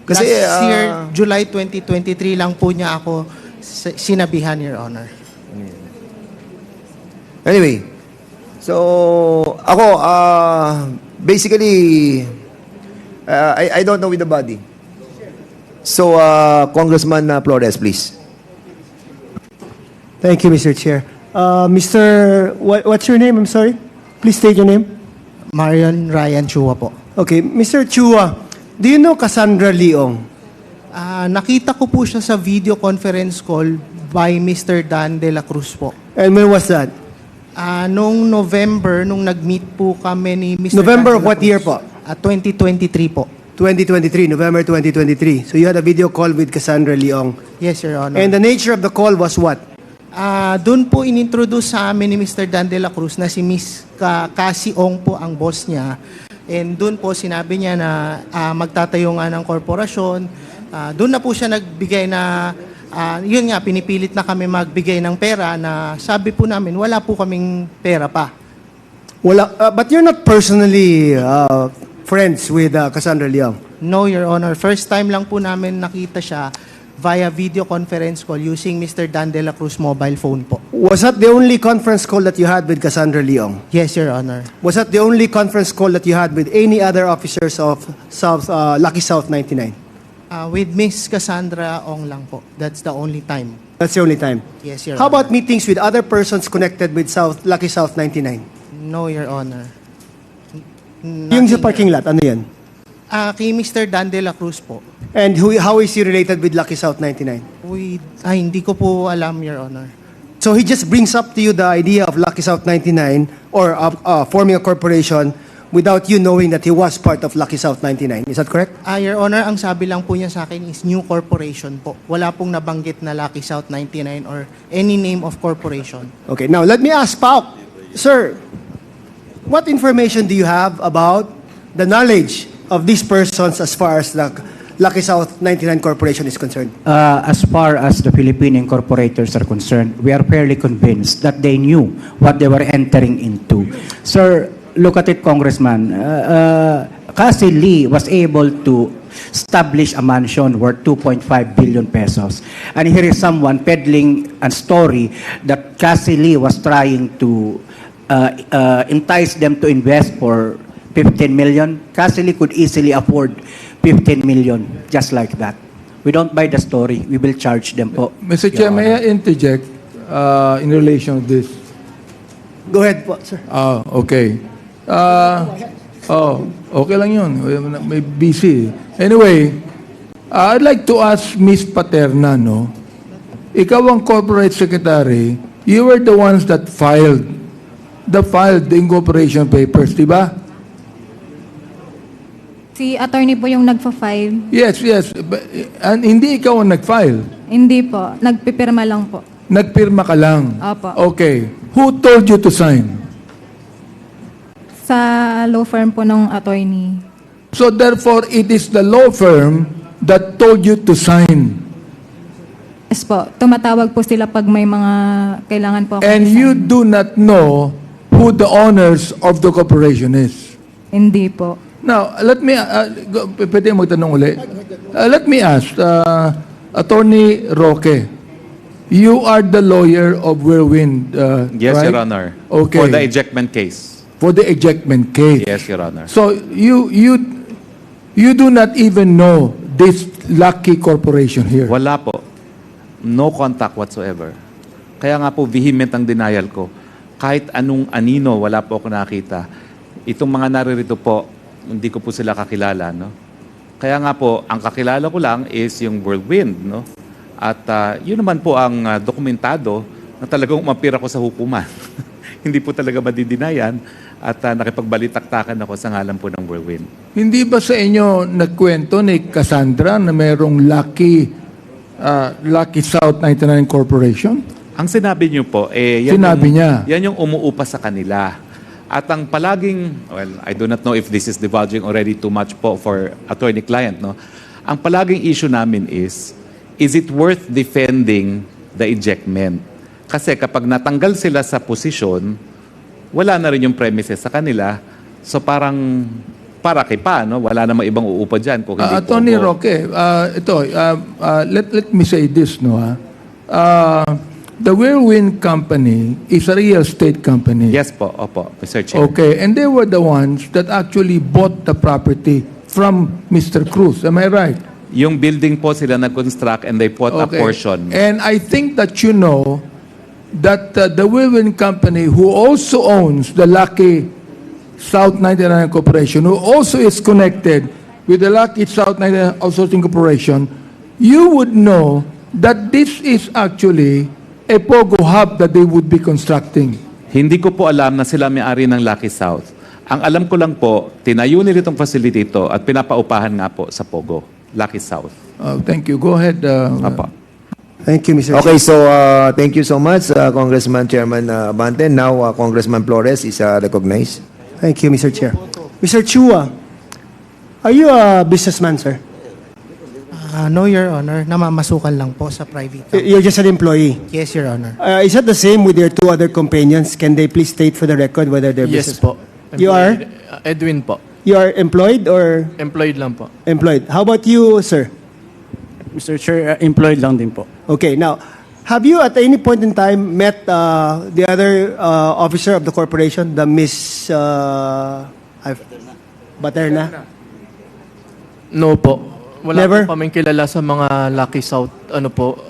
Kasi, Last year, July 2023 lang po niya ako sinabihan, Your Honor. Anyway, so ako, basically, I don't know with the body. So, Congressman Flores, please. Thank you, Mr. Chair. What's your name? I'm sorry. Please state your name. Marion Ryan Chua po. Okay, Mr. Chua, do you know Cassandra Leong? Nakita ko po siya sa video conference call by Mr. Dan De La Cruz po. And when was that? Nung November, nung nag-meet po kami ni Mr. November Dan of De La what Cruz. year po? 2023 po. 2023, November 2023. So you had a video call with Cassandra Leong. Yes, Your Honor. And the nature of the call was what? Doon po inintroduce sa amin ni Mr. Dan De La Cruz na si Miss Cassie Ong po ang boss niya. And doon po sinabi niya na magtatayo nga ng korporasyon. Doon na po siya nagbigay na, yun nga, pinipilit na kami magbigay ng pera na sabi po namin, wala po kaming pera pa. But you're not personally friends with Cassandra Leong. No, Your Honor. First time lang po namin nakita siya via video conference call using Mr. Dan De La Cruz mobile phone po. Was that the only conference call that you had with Cassandra Leong? Yes, Your Honor. Was that the only conference call that you had with any other officers of Lucky South 99? With Miss Cassandra Ong lang po. That's the only time. That's the only time. Yes, Your How Honor. about meetings with other persons connected with Lucky South 99? No, Your Honor. Yung sa parking lot, ano yan? Kay Mr. Dan De La Cruz po. And how is he related with Lucky South 99? Hindi ko po alam, Your Honor. So he just brings up to you the idea of Lucky South 99 or forming a corporation without you knowing that he was part of Lucky South 99. Is that correct? Your Honor, ang sabi lang po niya sa akin is new corporation po. Wala pong nabanggit na Lucky South 99 or any name of corporation. Okay, now let me ask Pauk. Sir, what information do you have about the knowledge of these persons as far as the Lucky South 99 Corporation is concerned? As far as the Philippine incorporators are concerned, we are fairly convinced that they knew what they were entering into. Sir, look at it, Congressman. Cassie Lee was able to establish a mansion worth 2.5 billion pesos. And here is someone peddling a story that Cassie Lee was trying to entice them to invest for 15 million. Cassie Lee could easily afford 15 million, just like that. We don't buy the story. We will charge them po. Mr. Chair, may I interject in relation to this? Go ahead po, sir. Okay. Okay lang yun. May busy. Anyway, I'd like to ask Ms. Paterna, no? Ikaw ang corporate secretary. You were the ones that filed the incorporation papers, di ba? Si attorney po yung nagpa-file. Yes. And hindi ikaw ang nag-file. Hindi po. Nagpipirma lang po. Nagpirma ka lang. Opo. Okay. Who told you to sign? Sa law firm po ng attorney. So therefore, it is the law firm that told you to sign. Yes po. Tumatawag po sila pag may mga kailangan po ako And i-sign. you do not know who the owners of the corporation is. Hindi po. Now, let me, pwede magtanong uli. Let me ask, Attorney Roque, you are the lawyer of Whirlwind, Yes, right? Your Honor. Okay. For the ejectment case. For the ejectment case. Yes, Your Honor. So, you do not even know this Lucky Corporation here. Wala po. No contact whatsoever. Kaya nga po, vehement ang denial ko. Kahit anong anino, wala po ako nakita. Itong mga naririto po, hindi ko po sila kakilala, no? Kaya nga po, ang kakilala ko lang is yung Whirlwind, no? At yun naman po ang dokumentado na talagang umapir ako sa hukuman. Hindi po talaga madidinayan at nakipagbalitaktakan ako sa ngalan po ng Whirlwind. Hindi ba sa inyo nagkwento ni Cassandra na mayroong Lucky South 99 Corporation? Ang sinabi niyo po, yan Sinabi yung, niya. Yan yung umuupa sa kanila. At ang palaging, well, I do not know if this is divulging already too much po for attorney-client, no? Ang palaging issue namin is it worth defending the ejectment? Kasi kapag natanggal sila sa posisyon, wala na rin yung premises sa kanila. So parang para kay pa, no? Wala namang ibang uupa dyan. Kung hindi Attorney po, Roque, let me say this, no? The Whirlwind Company is a real estate company. Yes po, opo, Mr. Chair. Okay, and they were the ones that actually bought the property from Mr. Cruz. Am I right? Yung building po sila nag-construct and they bought a portion. And I think that you know that the Whirlwind Company, who also owns the Lucky South 99 Corporation, who also is connected with the Lucky South 99 Outsourcing Corporation, you would know that this is actually a POGO hub that they would be constructing. Hindi ko po alam na sila may-ari ng Lucky South. Ang alam ko lang po, tinayo nila itong facility ito at pinapaupahan nga po sa POGO, Lucky South. Thank you. Go ahead. Apo. Thank you, Mr. Okay, so thank you so much, Congressman Chairman Abante. Now, Congressman Flores is recognized. Thank you, Mr. Chair. Mr. Chua, are you a businessman, sir? No, Your Honor. Namamasukan lang po sa private company. You're just an employee. Yes, Your Honor. Is that the same with your two other companions? Can they please state for the record whether they're Yes business? po. You are? Edwin po. You are employed or Employed lang po. employed? How about you, sir? Mr. Chair, employed lang din po. Okay, now, have you at any point in time met the other officer of the corporation, the Miss Baterna? No po. Wala Never? po kaming kilala sa mga Lucky South, ano po.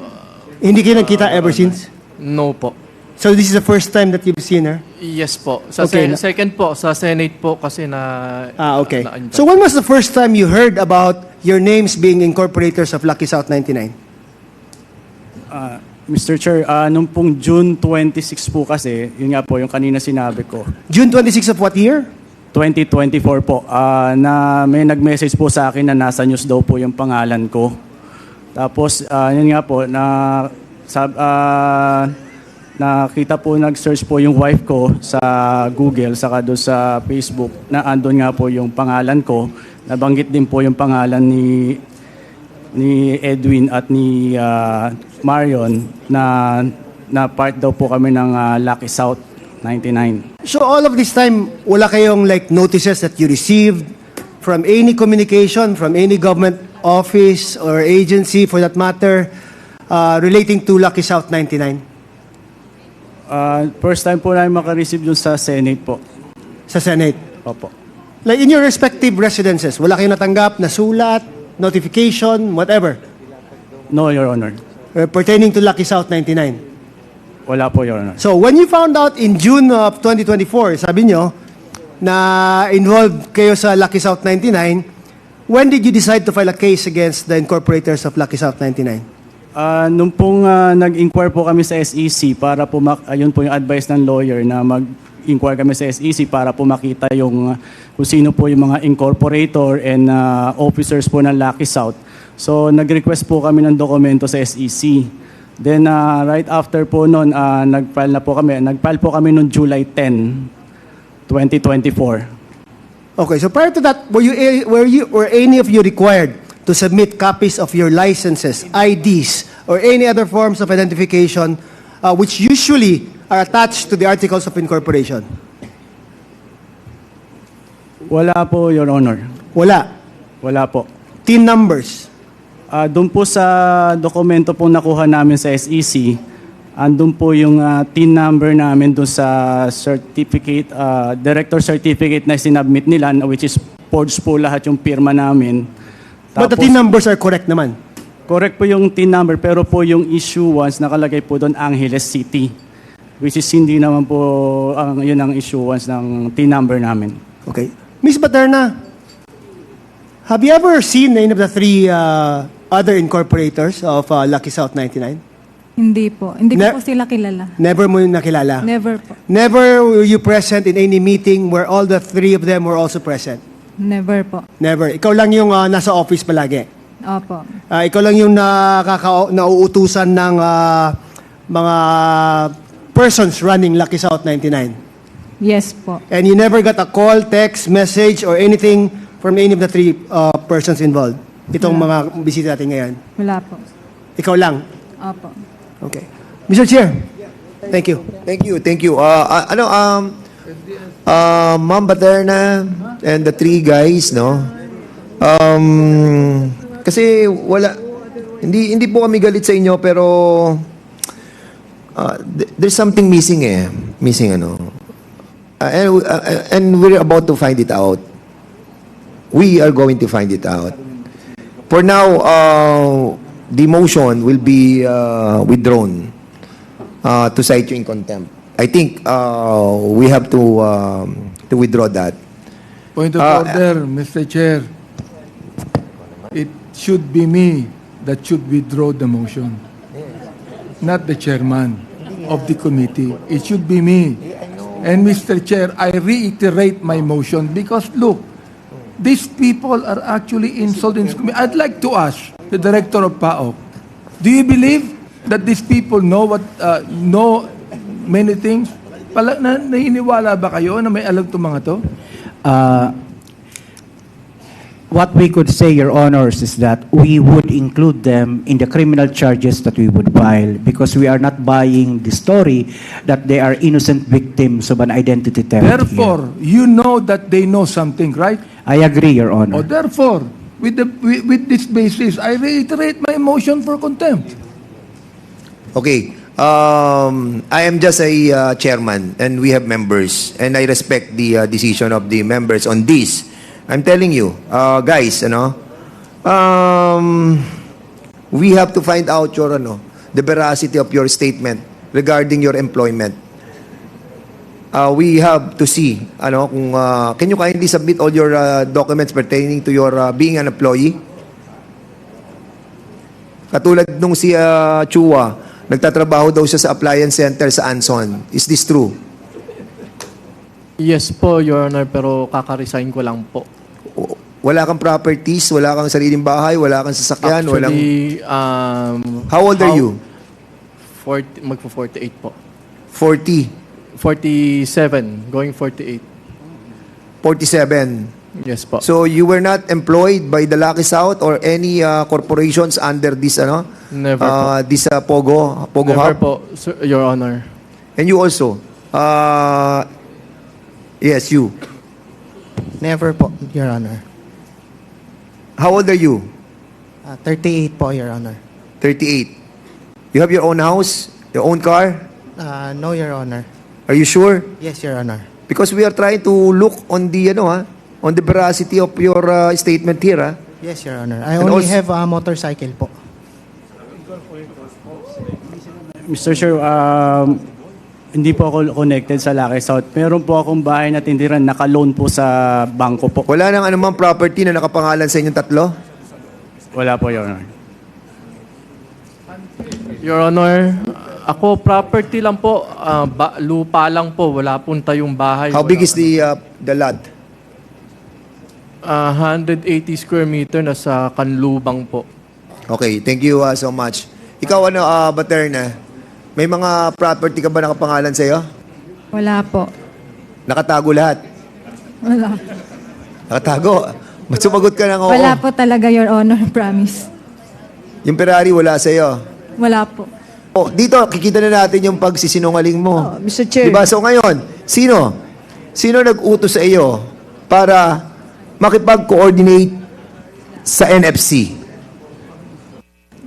Hindi kayo nagkita ever since? No po. So this is the first time that you've seen her? Yes po. Sa Okay. second po, sa Senate po kasi na... Okay. na- So when was the first time you heard about your names being incorporators of Lucky South 99? Mr. Chair, nung pong June 26 po kasi, yun nga po yung kanina sinabi ko, June 26 of what year? 2024 po, na may nag-message po sa akin na nasa news daw po yung pangalan ko. Tapos, yun nga po, nakita po, nag-search po yung wife ko sa Google, saka doon sa Facebook, na andun nga po yung pangalan ko. Nabanggit din po yung pangalan ni Edwin at ni Marion na part daw po kami ng Lucky South 99. So all of this time, wala kayong like notices that you received from any communication, from any government office or agency for that matter, relating to Lucky South 99? First time po namin makareceive dun sa Senate po. Sa Senate? Opo. Like in your respective residences, wala kayong natanggap na sulat, notification, whatever, No, Your Honor. pertaining to Lucky South 99? Wala po, Your Honor. So when you found out in June of 2024, sabi nyo, na involved kayo sa Lucky South 99, when did you decide to file a case against the incorporators of Lucky South 99? Nung pong nag-inquire po kami sa SEC para po, ayun po yung advice ng lawyer na mag-inquire kami sa SEC para po makita yung kung sino po yung mga incorporator and officers po ng Lucky South. So nag-request po kami ng dokumento sa SEC. Then right after po noon, nag-file po kami noong July 10, 2024. Okay, so prior to that, were any of you required to submit copies of your licenses, IDs, or any other forms of identification which usually are attached to the articles of incorporation? Wala po, Your Honor. Wala. Wala po. TIN numbers? Doon po sa dokumento po nakuha namin sa SEC, andun po yung TIN number namin doon sa certificate, director certificate na sinubmit nila, which is forged po lahat yung pirma namin. But the TIN numbers are correct naman? Correct po yung TIN number, pero po yung issuance nakalagay po doon Angeles City, which is hindi naman po yun ang issuance ng TIN number namin. Okay. Ms. Baterna, have you ever seen any of the three other incorporators of Lucky South 99? Hindi po. Hindi ko po sila kilala. Never mo yung nakilala? Never po. Never were you present in any meeting where all the three of them were also present? Never po. Never. Ikaw lang yung nasa office palagi? Opo. Ikaw lang yung nauutusan ng mga persons running Lucky South 99? Yes po. And you never got a call, text, message, or anything from any of the three persons involved? Itong mga bisita natin ngayon. Wala po. Ikaw lang? Opo. Okay. Mr. Chair. Thank you. Thank you. Ma'am Baterna and the three guys, no? Kasi hindi po kami galit sa inyo, pero there's something missing and we're about to find it out. We are going to find it out. For now, the motion will be withdrawn to cite you in contempt. I think we have to withdraw that. Point of order, Mr. Chair. It should be me that should withdraw the motion, not the chairman of the committee. It should be me. And Mr. Chair, I reiterate my motion because look, these people are actually insulting this committee. I'd like to ask the director of PAOK, do you believe that these people know many things? Naniniwala ba kayo na may alam itong mga to? What we could say, Your Honors, is that we would include them in the criminal charges that we would file because we are not buying the story that they are innocent victims of an identity theft. Therefore, you know that they know something, right? I agree, Your Honor. Therefore, with this basis, I reiterate my motion for contempt. Okay. I am just a chairman and we have members and I respect the decision of the members on this. I'm telling you, guys, we have to find out the veracity of your statement regarding your employment. We have to see, can you kindly submit all your documents pertaining to your being an employee? Katulad nung si Chua, nagtatrabaho daw siya sa appliance center sa Anson. Is this true? Yes po, Your Honor, pero kaka-resign ko lang po. Wala kang properties, wala kang sariling bahay, wala kang sasakyan, Actually, How old are you? Magpo-48 po. 40. 47, going 48. 47. Yes po. So you were not employed by the Lucky South or any corporations under this Never po. This Pogo Never Hub? po, Sir, Your Honor. And you also? Yes, you. Never po, Your Honor. How old are you? 38 po, Your Honor. 38. You have your own house? Your own car? No, Your Honor. Are you sure? Yes, Your Honor. Because we are trying to look on the on the veracity of your statement here. Yes, Your Honor. I And only also- have a motorcycle po. Mr. Chair, hindi po ako connected sa Lucky South. Meron po akong bahay na tindiran, naka-loan po sa bangko po. Wala nang anumang property na nakapangalan sa inyong tatlo? Wala po, Your Honor. Your Honor, ako property lang po, lupa lang po, wala pong tayong bahay. How big is the lot? 180 square meter na sa Kanlubang po. Okay, thank you so much. Ikaw Baterna, may mga property ka ba nakapangalan sa iyo? Wala po. Nakatago lahat. Wala. Nakatago. Sumagot ka ng oo. Wala po talaga, Your Honor, promise. Yung Ferrari wala sa iyo. Wala po. Oh, dito kikita na natin yung pagsisinungaling mo. Mr. Chair. Diba? So ngayon, sino nag-utos sa iyo para makipag-coordinate sa NFC?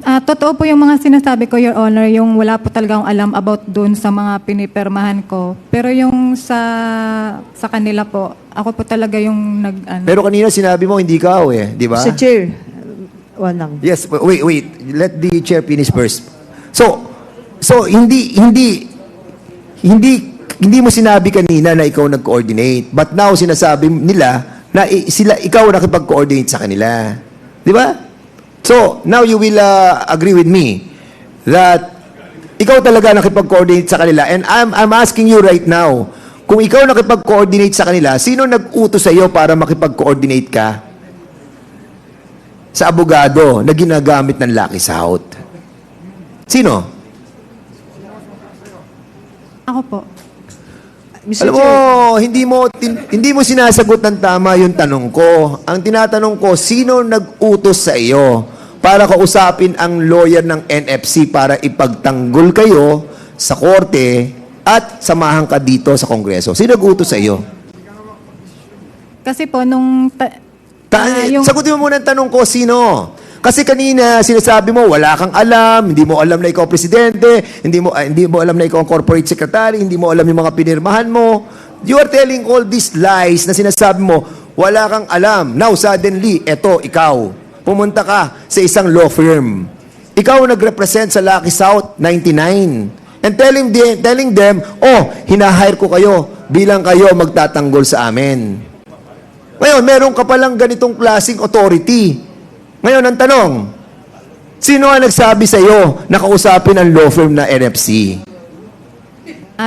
Totoo po yung mga sinasabi ko, Your Honor, yung wala po talaga akong alam about dun sa mga pinipirmahan ko. Pero yung sa kanila po, ako po talaga yung Pero kanina sinabi mo hindi ka di ba? Mr. Chair. Walang. Yes, wait. Let the chair finish first. So hindi mo sinabi kanina na ikaw nag-coordinate. But now sinasabi nila na ikaw nakipag-coordinate sa kanila. Di ba? So, now you will agree with me that ikaw talaga nakipag-coordinate sa kanila. And I'm asking you right now, kung ikaw nakipag-coordinate sa kanila, sino nag-utos sa iyo para makipag-coordinate ka sa abogado na ginagamit ng Lucky South? Sino? Ako po. Alam mo, hindi mo sinasagot ng tama yung tanong ko. Ang tinatanong ko, sino nag-utos sa iyo para kausapin ang lawyer ng NFC para ipagtanggol kayo sa korte at samahan ka dito sa Kongreso? Sino nag-utos sa iyo? Kasi po, nung... Sagutin mo muna ang tanong ko, sino? Kasi kanina, sinasabi mo, wala kang alam, hindi mo alam na ikaw presidente, hindi mo alam na ikaw ang corporate secretary, hindi mo alam yung mga pinirmahan mo. You are telling all these lies na sinasabi mo, wala kang alam. Now, suddenly, eto, ikaw, pumunta ka sa isang law firm. Ikaw nag-represent sa Lucky South 99. And telling them, oh, hinahire ko kayo bilang kayo magtatanggol sa amin. Ngayon, meron ka palang ganitong klaseng authority. Ngayon, ang tanong, sino ang nagsabi sa iyo na kausapin ang law firm na NFC?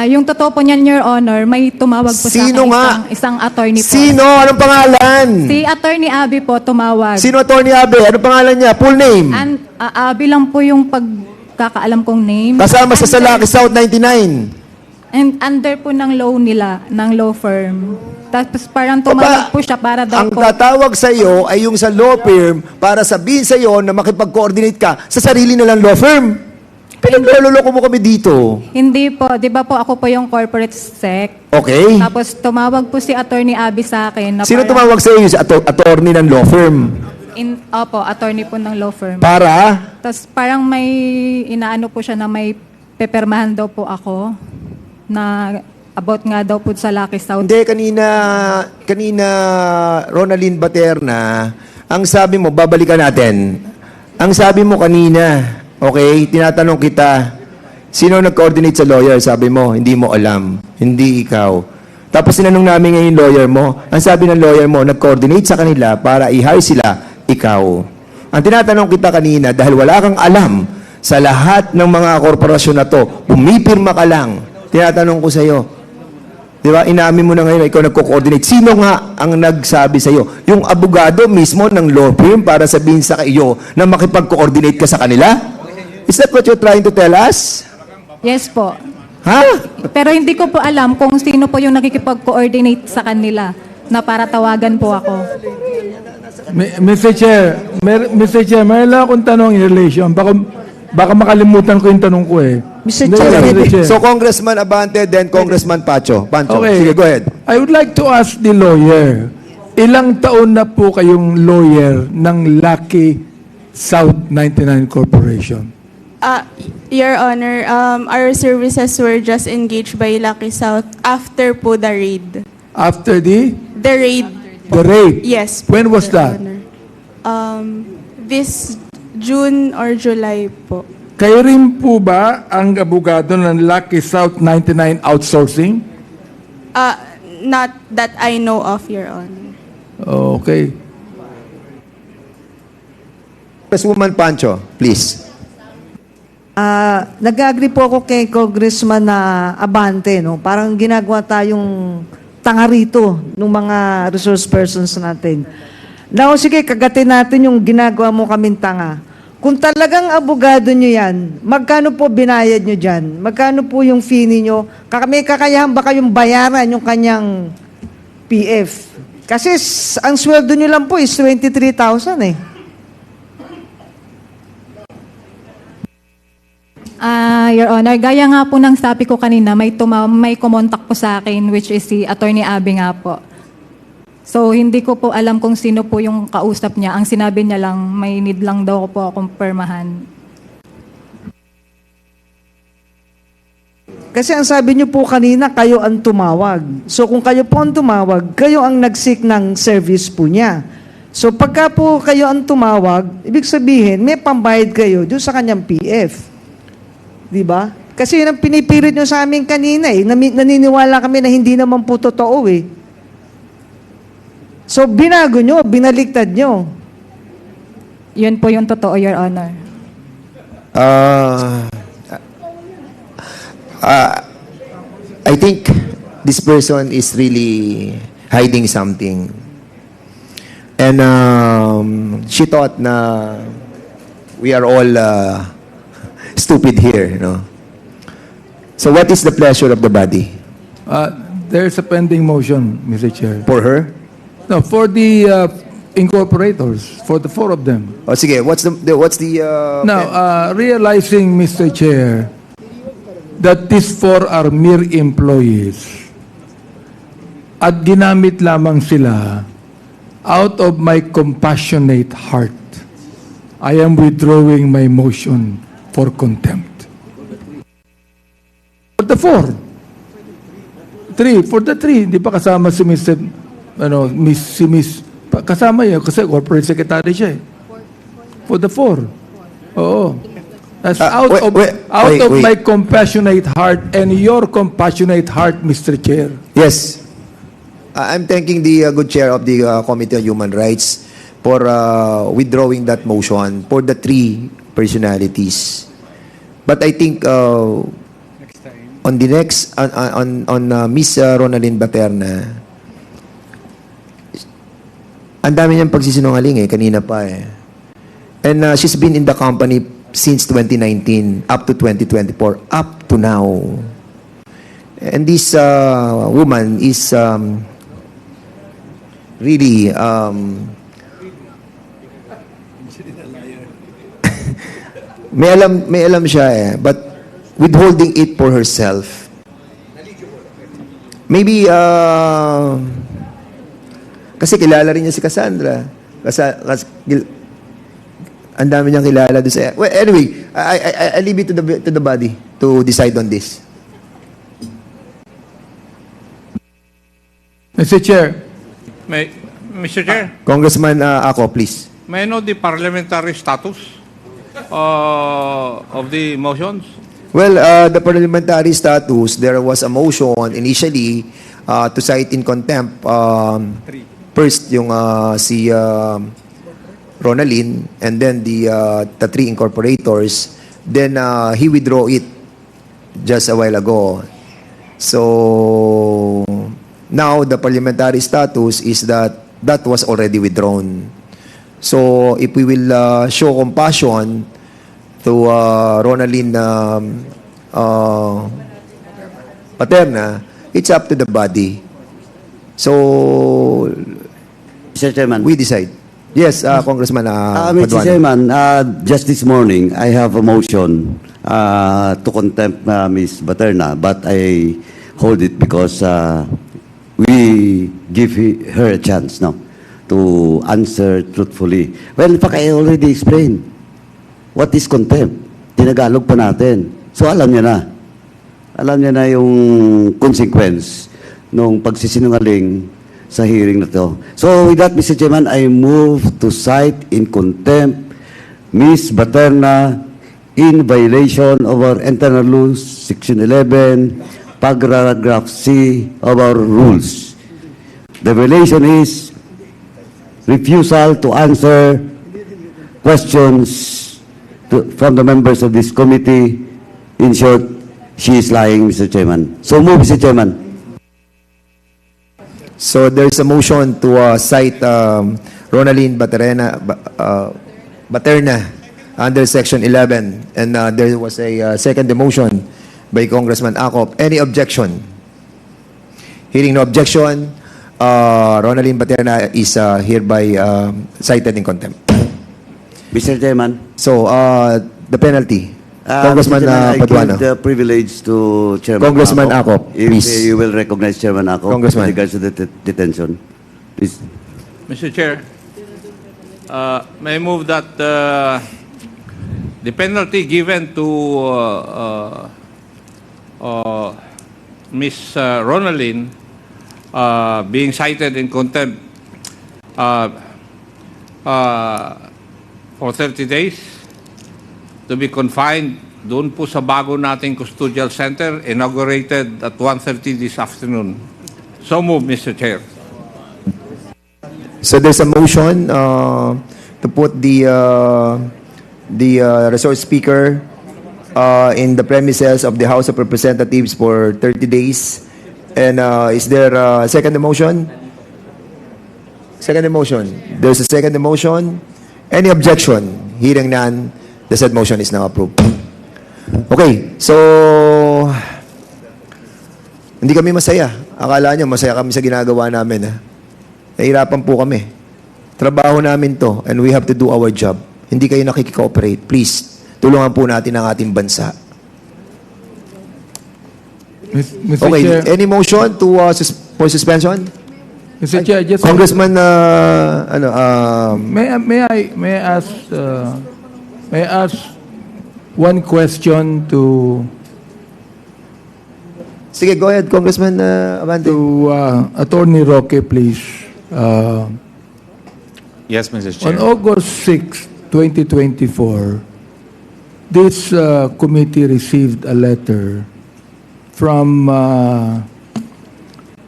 Yung totoo po niyan, Your Honor, may tumawag po Sino sa nga? akin isang attorney po. Sino? Anong pangalan? Si Attorney Abby po tumawag. Sino Attorney Abe? Anong pangalan niya? Full name? Abby lang po yung pagkakaalam kong name. Kasama sa Lucky South 99. And under po ng law nila, ng law firm. Tapos parang tumawag po siya para daw Ang po... tatawag sa iyo ay yung sa law firm para sabihin sa iyo na makipag-coordinate ka sa sarili nilang law firm. Pinaglaloloko mo kami dito. Hindi po, di ba po ako po yung corporate sec. Okay. Tapos tumawag po si Attorney Abby sa akin. Na Sino parang- tumawag sa iyo? Sa attorney ng law firm. Opo, attorney po ng law firm. Para? Tapos parang may inaano po siya na may pepermahan daw po ako na about nga daw po sa Lucky South. Hindi, kanina Ronaldin Baterna, ang sabi mo, babalikan natin. Ang sabi mo kanina, okay, tinatanong kita, sino nag-coordinate sa lawyer? Sabi mo, hindi mo alam. Hindi ikaw. Tapos sinanong namin ngayon yung lawyer mo, ang sabi ng lawyer mo, nag-coordinate sa kanila para i-hire sila, ikaw. Ang tinatanong kita kanina, dahil wala kang alam sa lahat ng mga korporasyon na to, pumipirma ka lang. Tinatanong ko sa iyo, di ba, inamin mo na ngayon na ikaw nagko-coordinate. Sino nga ang nagsabi sa iyo? Yung abogado mismo ng law firm para sabihin sa iyo na makipag-coordinate ka sa kanila? Is that what you're trying to tell us? Yes po. Ha? Pero hindi ko po alam kung sino po yung nakikipag-coordinate sa kanila na para tawagan po ako. Mr. Chair, may lang akong tanong in relation. Baka makalimutan ko yung tanong ko eh. Mr. Hindi, Chair. So, Congressman Abante, then Congressman Pancho. Okay. Sige, go ahead. I would like to ask the lawyer, ilang taon na po kayong lawyer ng Lucky South 99 Corporation? Your Honor, our services were just engaged by Lucky South after po the raid. After the The raid, Yes. po, When was Your that? Honor. This June or July po. Kayo rin po ba ang abogado ng Lucky South 99 Outsourcing? Not that I know of, Your Honor. Okay. Congresswoman Pancho, please. Nag-agree po ako kay Congressman na Abante, no? Parang ginagawa tayong tanga rito ng mga resource persons natin. Now, sige, kagatin natin yung ginagawa mo kaming tanga. Kung talagang abogado nyo yan, magkano po binayad nyo dyan? Magkano po yung fee ninyo? May kakayahan ba kayong bayaran yung kanyang PF? Kasi ang sweldo nyo lang po is 23,000 eh. Your Honor, gaya nga po ng sabi ko kanina, may kumontak po sa akin which is si Attorney Abby nga po. So, hindi ko po alam kung sino po yung kausap niya. Ang sinabi niya lang, may need lang daw po akong permahan. Kasi ang sabi niyo po kanina, kayo ang tumawag. So, kung kayo po ang tumawag, kayo ang nag-seek ng service po niya. So, pagka po kayo ang tumawag, ibig sabihin, may pambayad kayo doon sa kanyang PF. Di ba? Kasi yun ang pinipilit nyo sa amin kanina eh. Naniniwala kami na hindi naman po totoo eh. So, binago nyo, binaliktad nyo. Yun po yung totoo, Your Honor. I think this person is really hiding something. And she thought na we are all stupid here, no? So what is the pleasure of the body? There's a pending motion, Mr. Chair. For her? No, for the incorporators, for the four of them. O sige, what's the Now, realizing, Mr. Chair, that these four are mere employees at ginamit lamang sila out of my compassionate heart, I am withdrawing my motion for contempt. For the four. For the three, hindi pa kasama si Miss, kasama yun kasi corporate secretary siya eh. For the four. Oo. That's out of my compassionate heart and your compassionate heart, Mr. Chair. Yes. I'm thanking the good chair of the Committee on Human Rights for withdrawing that motion for the three personalities. But I think on the next on Miss Ronaldin Baterna, ang dami niyang pagsisinungaling kanina pa eh. And she's been in the company since 2019 up to 2024 up to now. And this woman is really may alam siya eh, but withholding it for herself. Maybe kasi kilala rin niya si Cassandra. Ang dami niyang kilala doon sa... Well, anyway, I leave it to the body to decide on this. Mr. Chair. Mr. Chair, Congressman Ako, please. may I know the parliamentary status of the motions? Well, the parliamentary status, there was a motion initially to cite in contempt first yung si Ronaldin and then the three incorporators. Then he withdrew it just a while ago. So now the parliamentary status is that was already withdrawn. So if we will show compassion to Ronaldin Paterna, it's up to the body. So Mr. Chairman. we decide. Yes, Congressman Mr. Paduano. Chairman, just this morning, I have a motion to contempt Ms. Baterna, but I hold it because we give her a chance now to answer truthfully. Well, in fact, I already explained what is contempt. Tinagalog pa natin. So, alam niya na. Alam niya na yung consequence ng pagsisinungaling sa hearing na to. So, with that, Mr. Chairman, I move to cite in contempt Ms. Baterna in violation of our internal rules, Section 11, paragraph C of our rules. The violation is refusal to answer questions from the members of this committee. In short, she is lying, Mr. Chairman. So move, Mr. Chairman. So there's a motion to cite Ronaldin Baterna under Section 11. And there was a second motion by Congressman Acop. Any objection? Hearing no objection, Ronaldin Baterna is hereby cited in contempt. Mr. Chairman. So, the penalty. Congressman Mr. Chairman, Paduano. I give the privilege to Chairman Congressman Acop. Acop, If please. you will recognize Chairman Acop Congressman. with regards to the detention. Please. Mr. Chair, may I move that the penalty given to Ms. Ronaldin being cited in contempt for 30 days to be confined doon po sa bago nating custodial center inaugurated at 1:30 this afternoon. So move, Mr. Chair. So there's a motion to put the resource speaker in the premises of the House of Representatives for 30 days. And is there a second motion? Second motion. There's a second motion. Any objection? Hearing none, the said motion is now approved. Okay, so hindi kami masaya. Akala nyo, masaya kami sa ginagawa namin, ha? Nahirapan po kami. Trabaho namin to, and we have to do our job. Hindi kayo nakikikooperate. Please, tulungan po natin ang ating bansa. Mr. Okay, Chair, any motion to for suspension? Mr. Chair, just Congressman, may I ask one question to sige, go ahead, Congressman Abante. Attorney Roque, please. Yes, Mr. Chair. On August 6, 2024, this committee received a letter from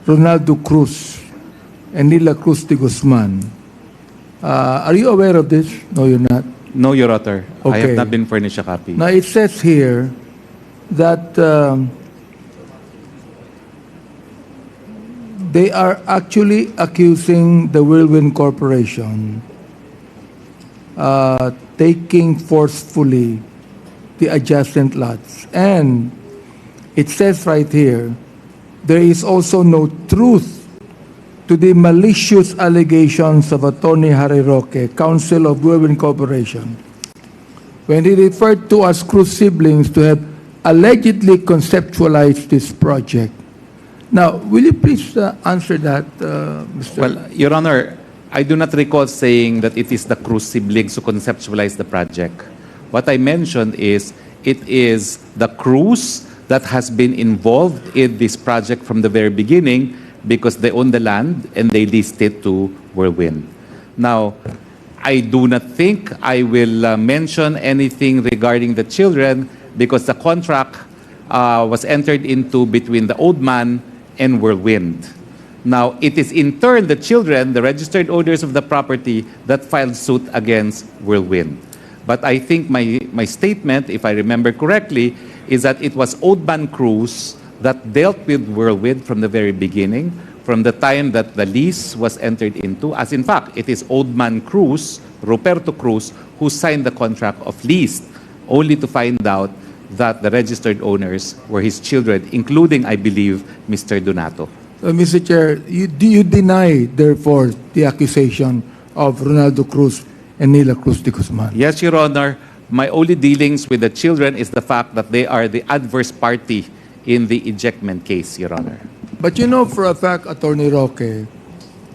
Ronaldo Cruz and Nila Cruz de Guzman. Are you aware of this? No, you're not. No, Your Honor. I Okay. have not been furnished a copy. Now, it says here that they are actually accusing the Whirlwind Corporation taking forcefully the adjacent lots. And it says right here, there is also no truth to the malicious allegations of Attorney Harry Roque, counsel of Whirlwind Corporation, when he referred to us Cruz siblings to have allegedly conceptualized this project. Now, will you please answer that, Mr. Well, Your Honor, I do not recall saying that it is the Cruz siblings who conceptualized the project. What I mentioned is it is the Cruz that has been involved in this project from the very beginning because they own the land and they leased it to Whirlwind. Now, I do not think I will mention anything regarding the children because the contract was entered into between the old man and Whirlwind. Now, it is in turn the children, the registered owners of the property, that filed suit against Whirlwind. But I think my statement, if I remember correctly, is that it was Old Man Cruz that dealt with Whirlwind from the very beginning, from the time that the lease was entered into, as in fact, it is Old Man Cruz, Ruperto Cruz, who signed the contract of lease, only to find out that the registered owners were his children, including, I believe, Mr. Donato. Mr. Chair, do you deny, therefore, the accusation of Ronaldo Cruz and Nila Cruz de Guzman? Yes, Your Honor. My only dealings with the children is the fact that they are the adverse party in the ejectment case, Your Honor. But you know for a fact, Attorney Roque,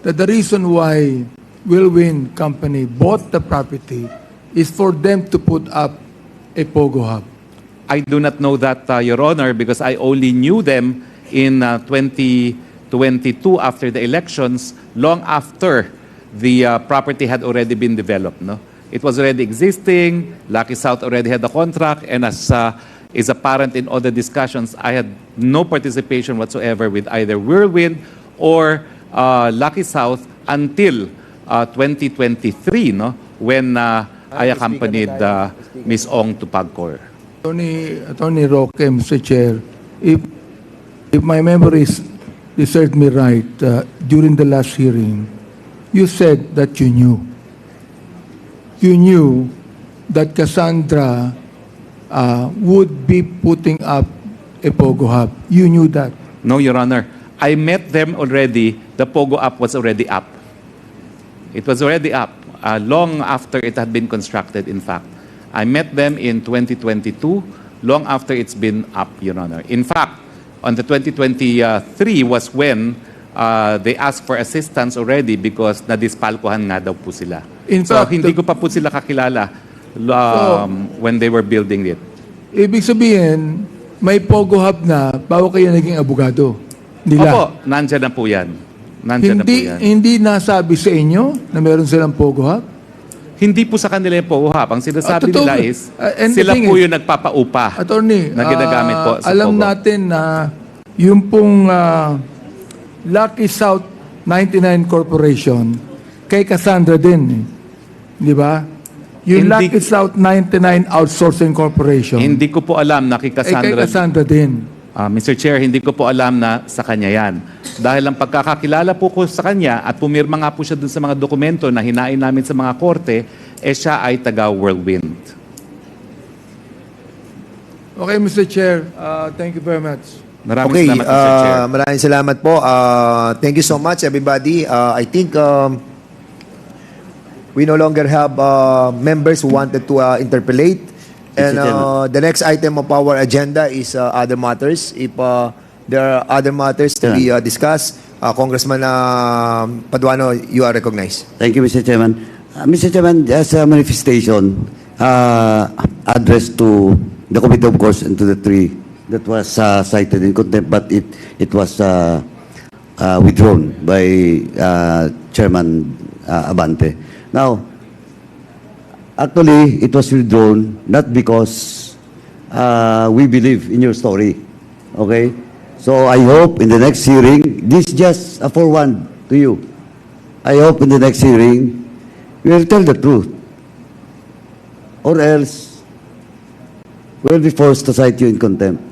that the reason why Whirlwind Company bought the property is for them to put up a Pogo Hub. I do not know that, Your Honor, because I only knew them in 2022 after the elections, long after the property had already been developed. No? It was already existing, Lucky South already had the contract, and as is apparent in all the discussions, I had no participation whatsoever with either Whirlwind or Lucky South until 2023, no? When I accompanied Ms. Ong to Pagcor. Attorney Roque, Mr. Chair, if my memory served me right, during the last hearing, you said that you knew. You knew that Cassandra would be putting up a Pogo Hub. You knew that. No, Your Honor. I met them already. The Pogo Up was already up. It was already up long after it had been constructed, in fact. I met them in 2022, long after it's been up, Your Honor. In fact, on the 2023 was when they asked for assistance already because nadispalkuhan nga daw po sila. In so, fact, hindi ko pa po sila kakilala when they were building it. Ibig sabihin, may Pogo Hub na bago kayo naging abogado. Nila. Opo, nandyan na po yan. Nandyan na po yan. Hindi nasabi sa inyo na meron silang Pogo Hub? Hindi po sa kanila yung Pogo Hub. Ang sinasabi totoo. nila is, And the sila thing po is, yung nagpapaupa Attorney, na ginagamit po sa alam Pogo. natin na yung pong Lucky South 99 Corporation, kay Cassandra din. Di ba? Yung Hindi- Lucky South 99 Outsourcing Corporation. Hindi ko po alam na kay kay Cassandra. Cassandra din. Mr. Chair, hindi ko po alam na sa kanya yan. Dahil ang pagkakakilala po ko sa kanya at pumirma nga po siya dun sa mga dokumento na hinain namin sa mga korte, siya ay taga Whirlwind. Okay, Mr. Chair, thank you very much. Maraming Okay, salamat, Mr. Chair. maraming salamat po. Thank you so much, everybody. I think we no longer have members who wanted to interpolate. And the next item of our agenda is other matters. If there are other matters to be discussed, Congressman Paduano, you are recognized. Thank you, Mr. Chairman. Mr. Chairman, as a manifestation addressed to the committee, of course, and to the three that was cited in contempt, but it was withdrawn by Chairman Abante. Now, actually, it was withdrawn not because we believe in your story. Okay? So I hope in the next hearing, this is just a forewarn to you. I hope in the next hearing, we will tell the truth. Or else, we will be forced to cite you in contempt.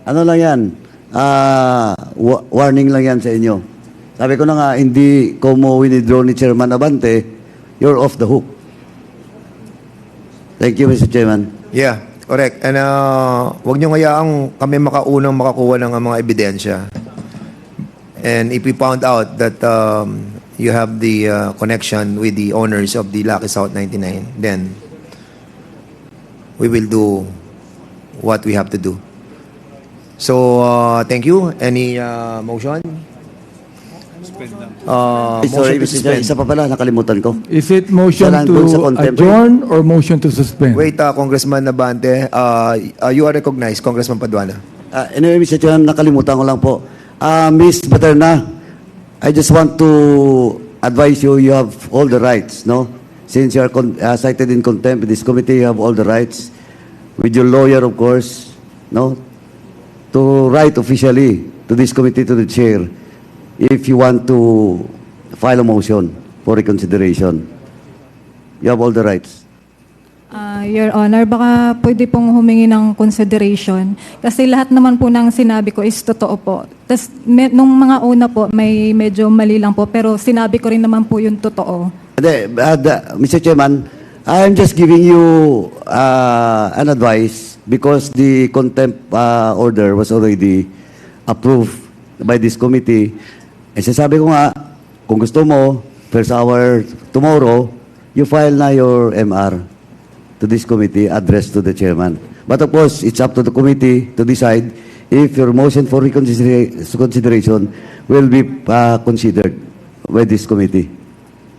Ano lang yan? Warning lang yan sa inyo. Sabi ko na nga, hindi ko mo withdraw ni Chairman Abante, you're off the hook. Thank you, Mr. Chairman. Yeah, correct. And wag niyo hayaang kami makaunang makakuha ng mga ebidensya. And if we found out that you have the connection with the owners of the Lucky South 99, then we will do what we have to do. So, thank you. Any motion? Sorry, Mr. Chairman, isa pa pala, nakalimutan ko. Is it motion Isa lang dun sa to contempt. adjourn or motion to suspend? Wait, Congressman Nabante. You are recognized, Congressman Paduana. Anyway, Mr. Chairman, nakalimutan ko lang po. Ms. Baterna, I just want to advise you, you have all the rights, no? Since you are cited in contempt, this committee, you have all the rights. With your lawyer, of course, no? To write officially to this committee, to the chair, if you want to file a motion for reconsideration. You have all the rights. Your Honor, baka pwede pong humingi ng consideration. Kasi lahat naman po ng sinabi ko is totoo po. Tapos nung mga una po, may medyo mali lang po. Pero sinabi ko rin naman po yung totoo. Mr. Chairman, I'm just giving you an advice because the contempt order was already approved by this committee. Eh, sasabi ko nga, kung gusto mo, first hour tomorrow, you file na your MR to this committee addressed to the chairman. But of course, it's up to the committee to decide if your motion for reconsideration will be considered by this committee.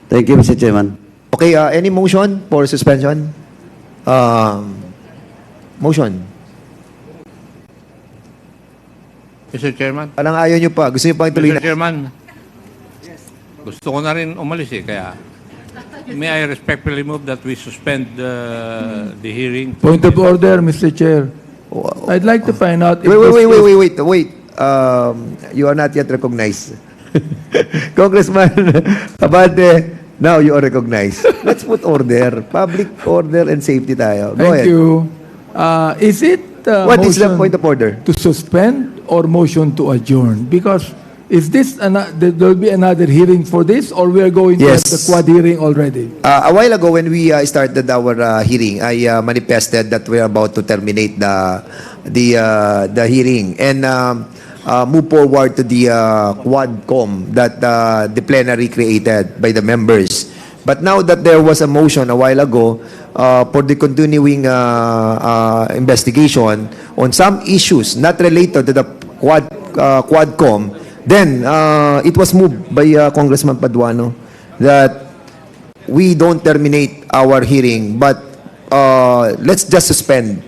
Thank you, Mr. Chairman. Okay, any motion for suspension? Motion. Mr. Chairman. Parang ayaw nyo pa. Gusto nyo pa ituloy Mr. na? Chairman. Gusto ko na rin umalis kaya may I respectfully move that we suspend the hearing. Point of order, Mr. Chair. I'd like to find out if Wait. You are not yet recognized. Congressman Abante, now you are recognized. Let's put order. Public order and safety tayo. Go Thank ahead. you. Is it What is the motion point of order? to suspend or motion to adjourn? Because is this there will be another hearing for this, or we are going to have Yes. the quad hearing already? A while ago, when we started our hearing, I manifested that we are about to terminate the hearing and move forward to the Quadcom that the plenary created by the members. But now that there was a motion a while ago for the continuing investigation on some issues not related to the Quadcom, then it was moved by Congressman Paduano that we don't terminate our hearing, but let's just suspend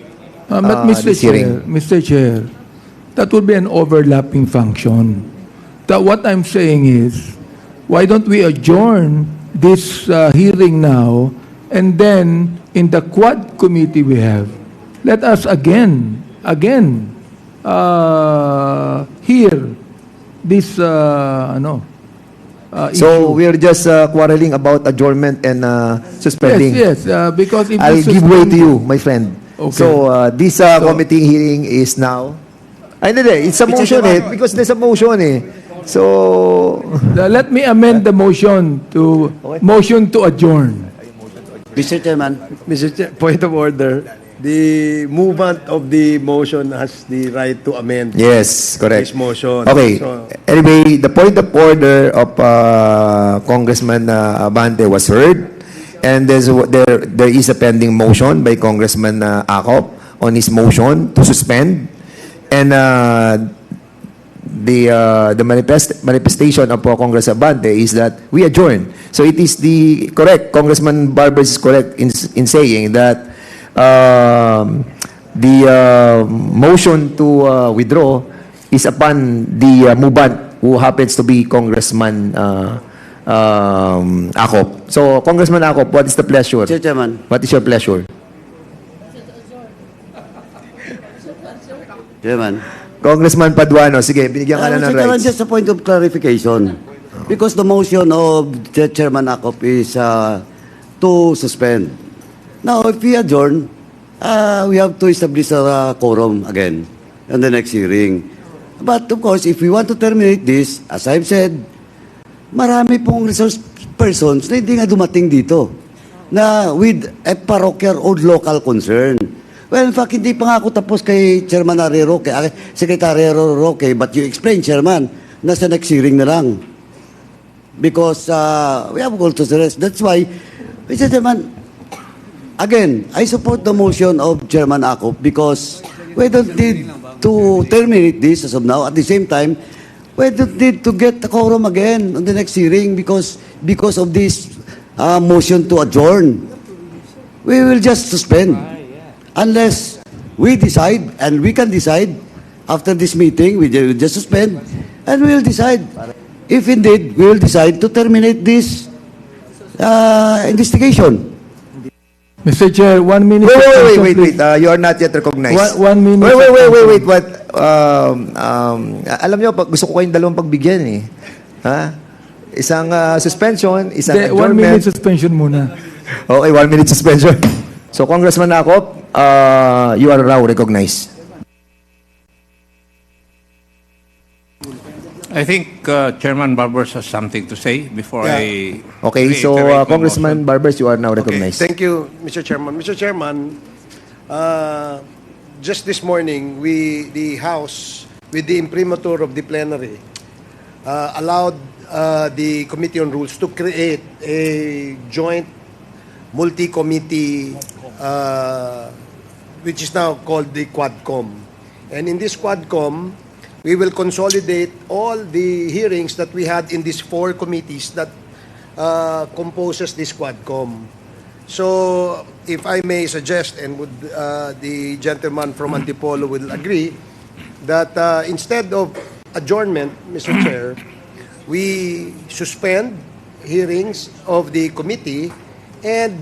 But Mr. this hearing. Chair, that would be an overlapping function. That what I'm saying is, why don't we adjourn this hearing now, and then in the Quad Committee we have, let us again hear this So issue. we are just quarreling about adjournment and suspending. Yes, because if I'll we give way to suspend- you, my friend. Okay. So this committee hearing is now. Ay, hindi. It's a motion because there's a motion So Let me amend the motion to adjourn. Mr. Chairman, Mr. Chair, point of order. the movement of the motion has the right to amend Yes, correct. this motion. Okay. So, Anyway, the point of order of Congressman Abante was heard, and there is a pending motion by Congressman Acop on his motion to suspend, and the manifestation of Congressman Abante is that we adjourn. So it is the correct. Congressman Barbers is correct in saying that the motion to withdraw is upon the movant who happens to be Congressman Acop. So, Congressman Acop, what is the pleasure? Mr. Chairman. What is your pleasure? Chairman. Congressman Paduano, sige, binigyan ka na ng Mr. Chairman, rights. just a point of clarification. Because the motion of the Chairman Acop is to suspend. Now, if we adjourn, we have to establish a quorum again on the next hearing. But of course, if we want to terminate this, as I've said, marami pong resource persons na hindi nga dumating dito na with a parochial or local concern. Well, in fact, hindi pa nga ako tapos kay Chairman Roque, Secretary Roque, but you explain, Chairman, nasa next hearing na lang. Because we have to go to the rest. That's why, Mr. Chairman, again, I support the motion of Chairman Acop because we don't need to terminate this as of now. At the same time, we don't need to get the quorum again on the next hearing because of this motion to adjourn. We will just suspend. Unless we decide, and we can decide, after this meeting, we will just suspend, and we will decide. If indeed, we will decide to terminate this investigation. Mr. Chair, 1 minute. Wait. You are not yet recognized. One minute. Wait. What? Alam niyo, gusto ko kayong dalawang pagbigyan eh. Ha? Isang suspension, isang Hindi, 1 adjournment. minute suspension muna. Okay, 1 minute suspension. So, Congressman Acop, you are now recognized. I think Chairman Barbers has something to say before I... Okay, so reiterate my Congressman motion. Barbers, you are now okay, recognized. thank you, Mr. Chairman. Mr. Chairman, just this morning, the House, with the imprimatur of the plenary, allowed the Committee on Rules to create a joint multi-committee, which is now called the Quadcom. And in this Quadcom, we will consolidate all the hearings that we had in these 4 committees that composes this Quadcom. So, if I may suggest, and would the gentleman from Antipolo will agree, that instead of adjournment, Mr. Chair, we suspend hearings of the committee and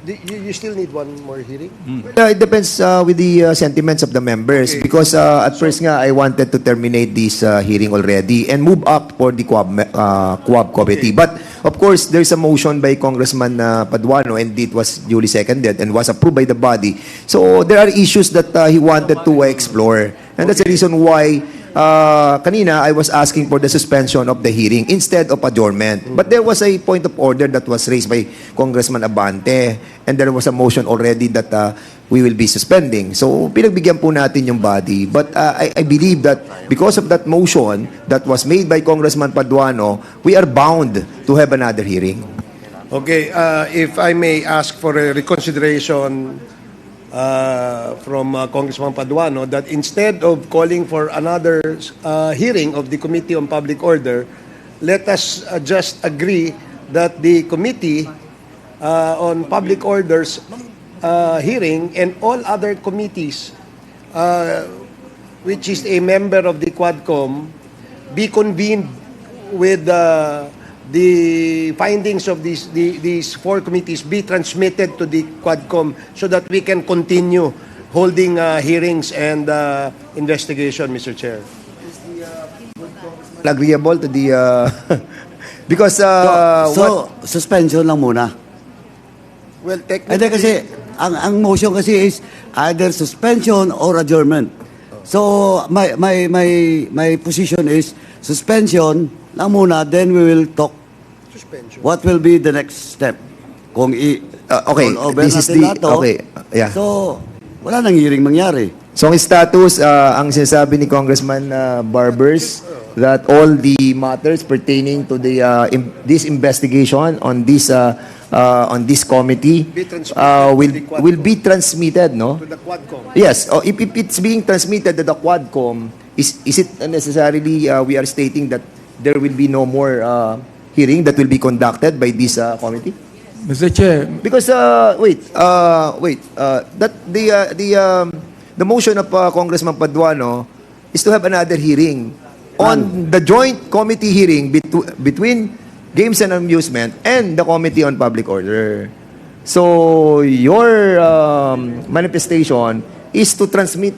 you still need one more hearing? It depends with the sentiments of the members because at first nga I wanted to terminate this hearing already and move up for the Quab committee. But of course, there's a motion by Congressman Paduano and it was duly seconded and was approved by the body. So there are issues that he wanted to explore. And that's the reason why kanina I was asking for the suspension of the hearing instead of adjournment. But there was a point of order that was raised by Congressman Abante and there was a motion already that we will be suspending. So pinagbigyan po natin yung body. But I believe that because of that motion that was made by Congressman Paduano, we are bound to have another hearing. Okay, if I may ask for a reconsideration from Congressman Paduano that instead of calling for another hearing of the Committee on Public Order, let us just agree that the Committee on Public Orders hearing and all other committees which is a member of the Quadcom be convened with the findings of these 4 committees be transmitted to the Quadcom so that we can continue holding hearings and investigation, Mr. Chair. Agreeable to the because So, suspension lang muna. Well, Hindi technically, kasi, ang motion kasi is either suspension or adjournment. So, my position is suspension lang muna, then we will talk suspension. what will be the next step. Kung okay, All over this is natin the, lahat to. okay, yeah. So, wala nang hearing mangyari. So ang status, ang sinasabi ni Congressman Barbers, that all the matters pertaining to the this investigation on this committee will be transmitted, no? To the Quadcom. Yes. If it's being transmitted to the Quadcom, is it necessarily we are stating that there will be no more hearing that will be conducted by this committee? Mr. Chair, Because that the motion of Congressman Paduano is to have another hearing on the joint committee hearing between Games and Amusement and the Committee on Public Order. So your manifestation is to transmit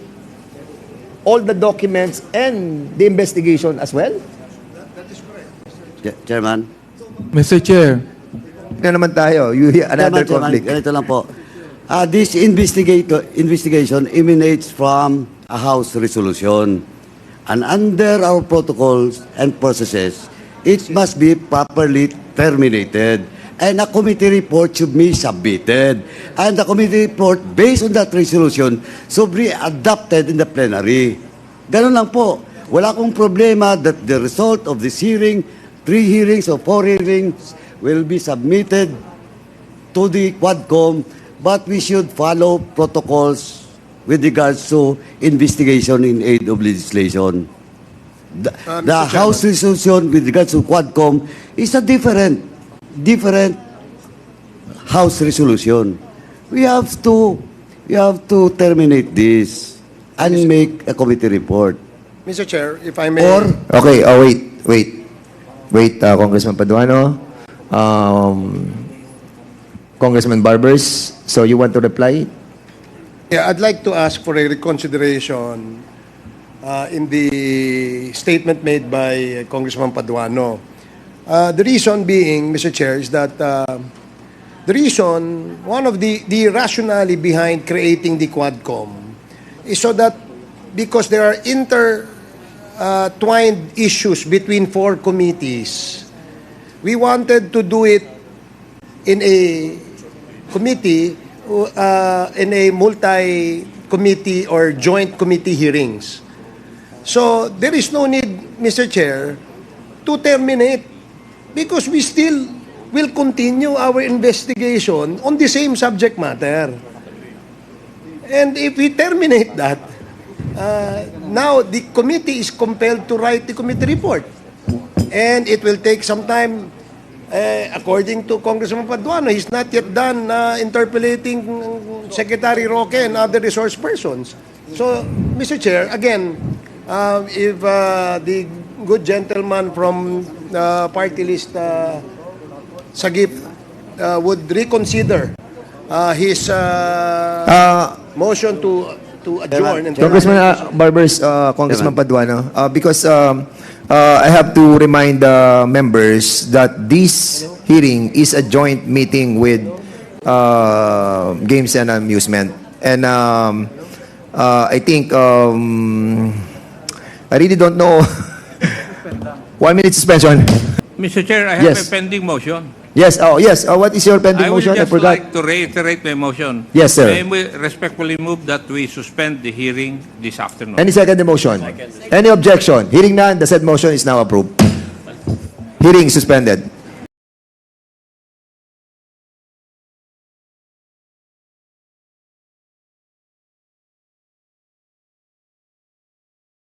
all the documents and the investigation as well? Chairman. Mr. Chair, Na naman tayo, another conflict. Ganito lang po. This investigation emanates from a House resolution. And under our protocols and processes, it must be properly terminated. And a committee report should be submitted. And the committee report, based on that resolution, should be adopted in the plenary. Ganun lang po. Wala akong problema that the result of this hearing, 3 hearings or 4 hearings, will be submitted to the Quadcom, but we should follow protocols with regards to investigation in aid of legislation. The House resolution with regards to Quadcom is a different House resolution. We have to terminate this and make a committee report. Mr. Chair, if I may. Okay, wait, Congressman Paduano. Congressman Barbers, so you want to reply? Yeah, I'd like to ask for a reconsideration in the statement made by Congressman Paduano. The reason being, Mr. Chair, is that one of the rationale behind creating the Quadcom is so that because there are intertwined issues between 4 committees, we wanted to do it in a committee, in a multi-committee or joint committee hearings. So there is no need, Mr. Chair, to terminate because we still will continue our investigation on the same subject matter. And if we terminate that, now the committee is compelled to write the committee report. And it will take some time. According to Congressman Paduano, he's not yet done interpolating Secretary Roque and other resource persons. So, Mr. Chair, again, if the good gentleman from party list Sagip would reconsider his motion to adjourn. And Congressman Barbers, Congressman Paduano, because I have to remind the members that this hearing is a joint meeting with Games and Amusement. And I think, I really don't know. 1 minute suspension. Mr. Chair, I have Yes. a pending motion. Yes, what is your pending I would motion? I just forgot. like to reiterate my motion. Yes, sir. May we respectfully move that we suspend the hearing this afternoon. Any second motion? Any objection? Hearing none, the said motion is now approved. Hearing suspended.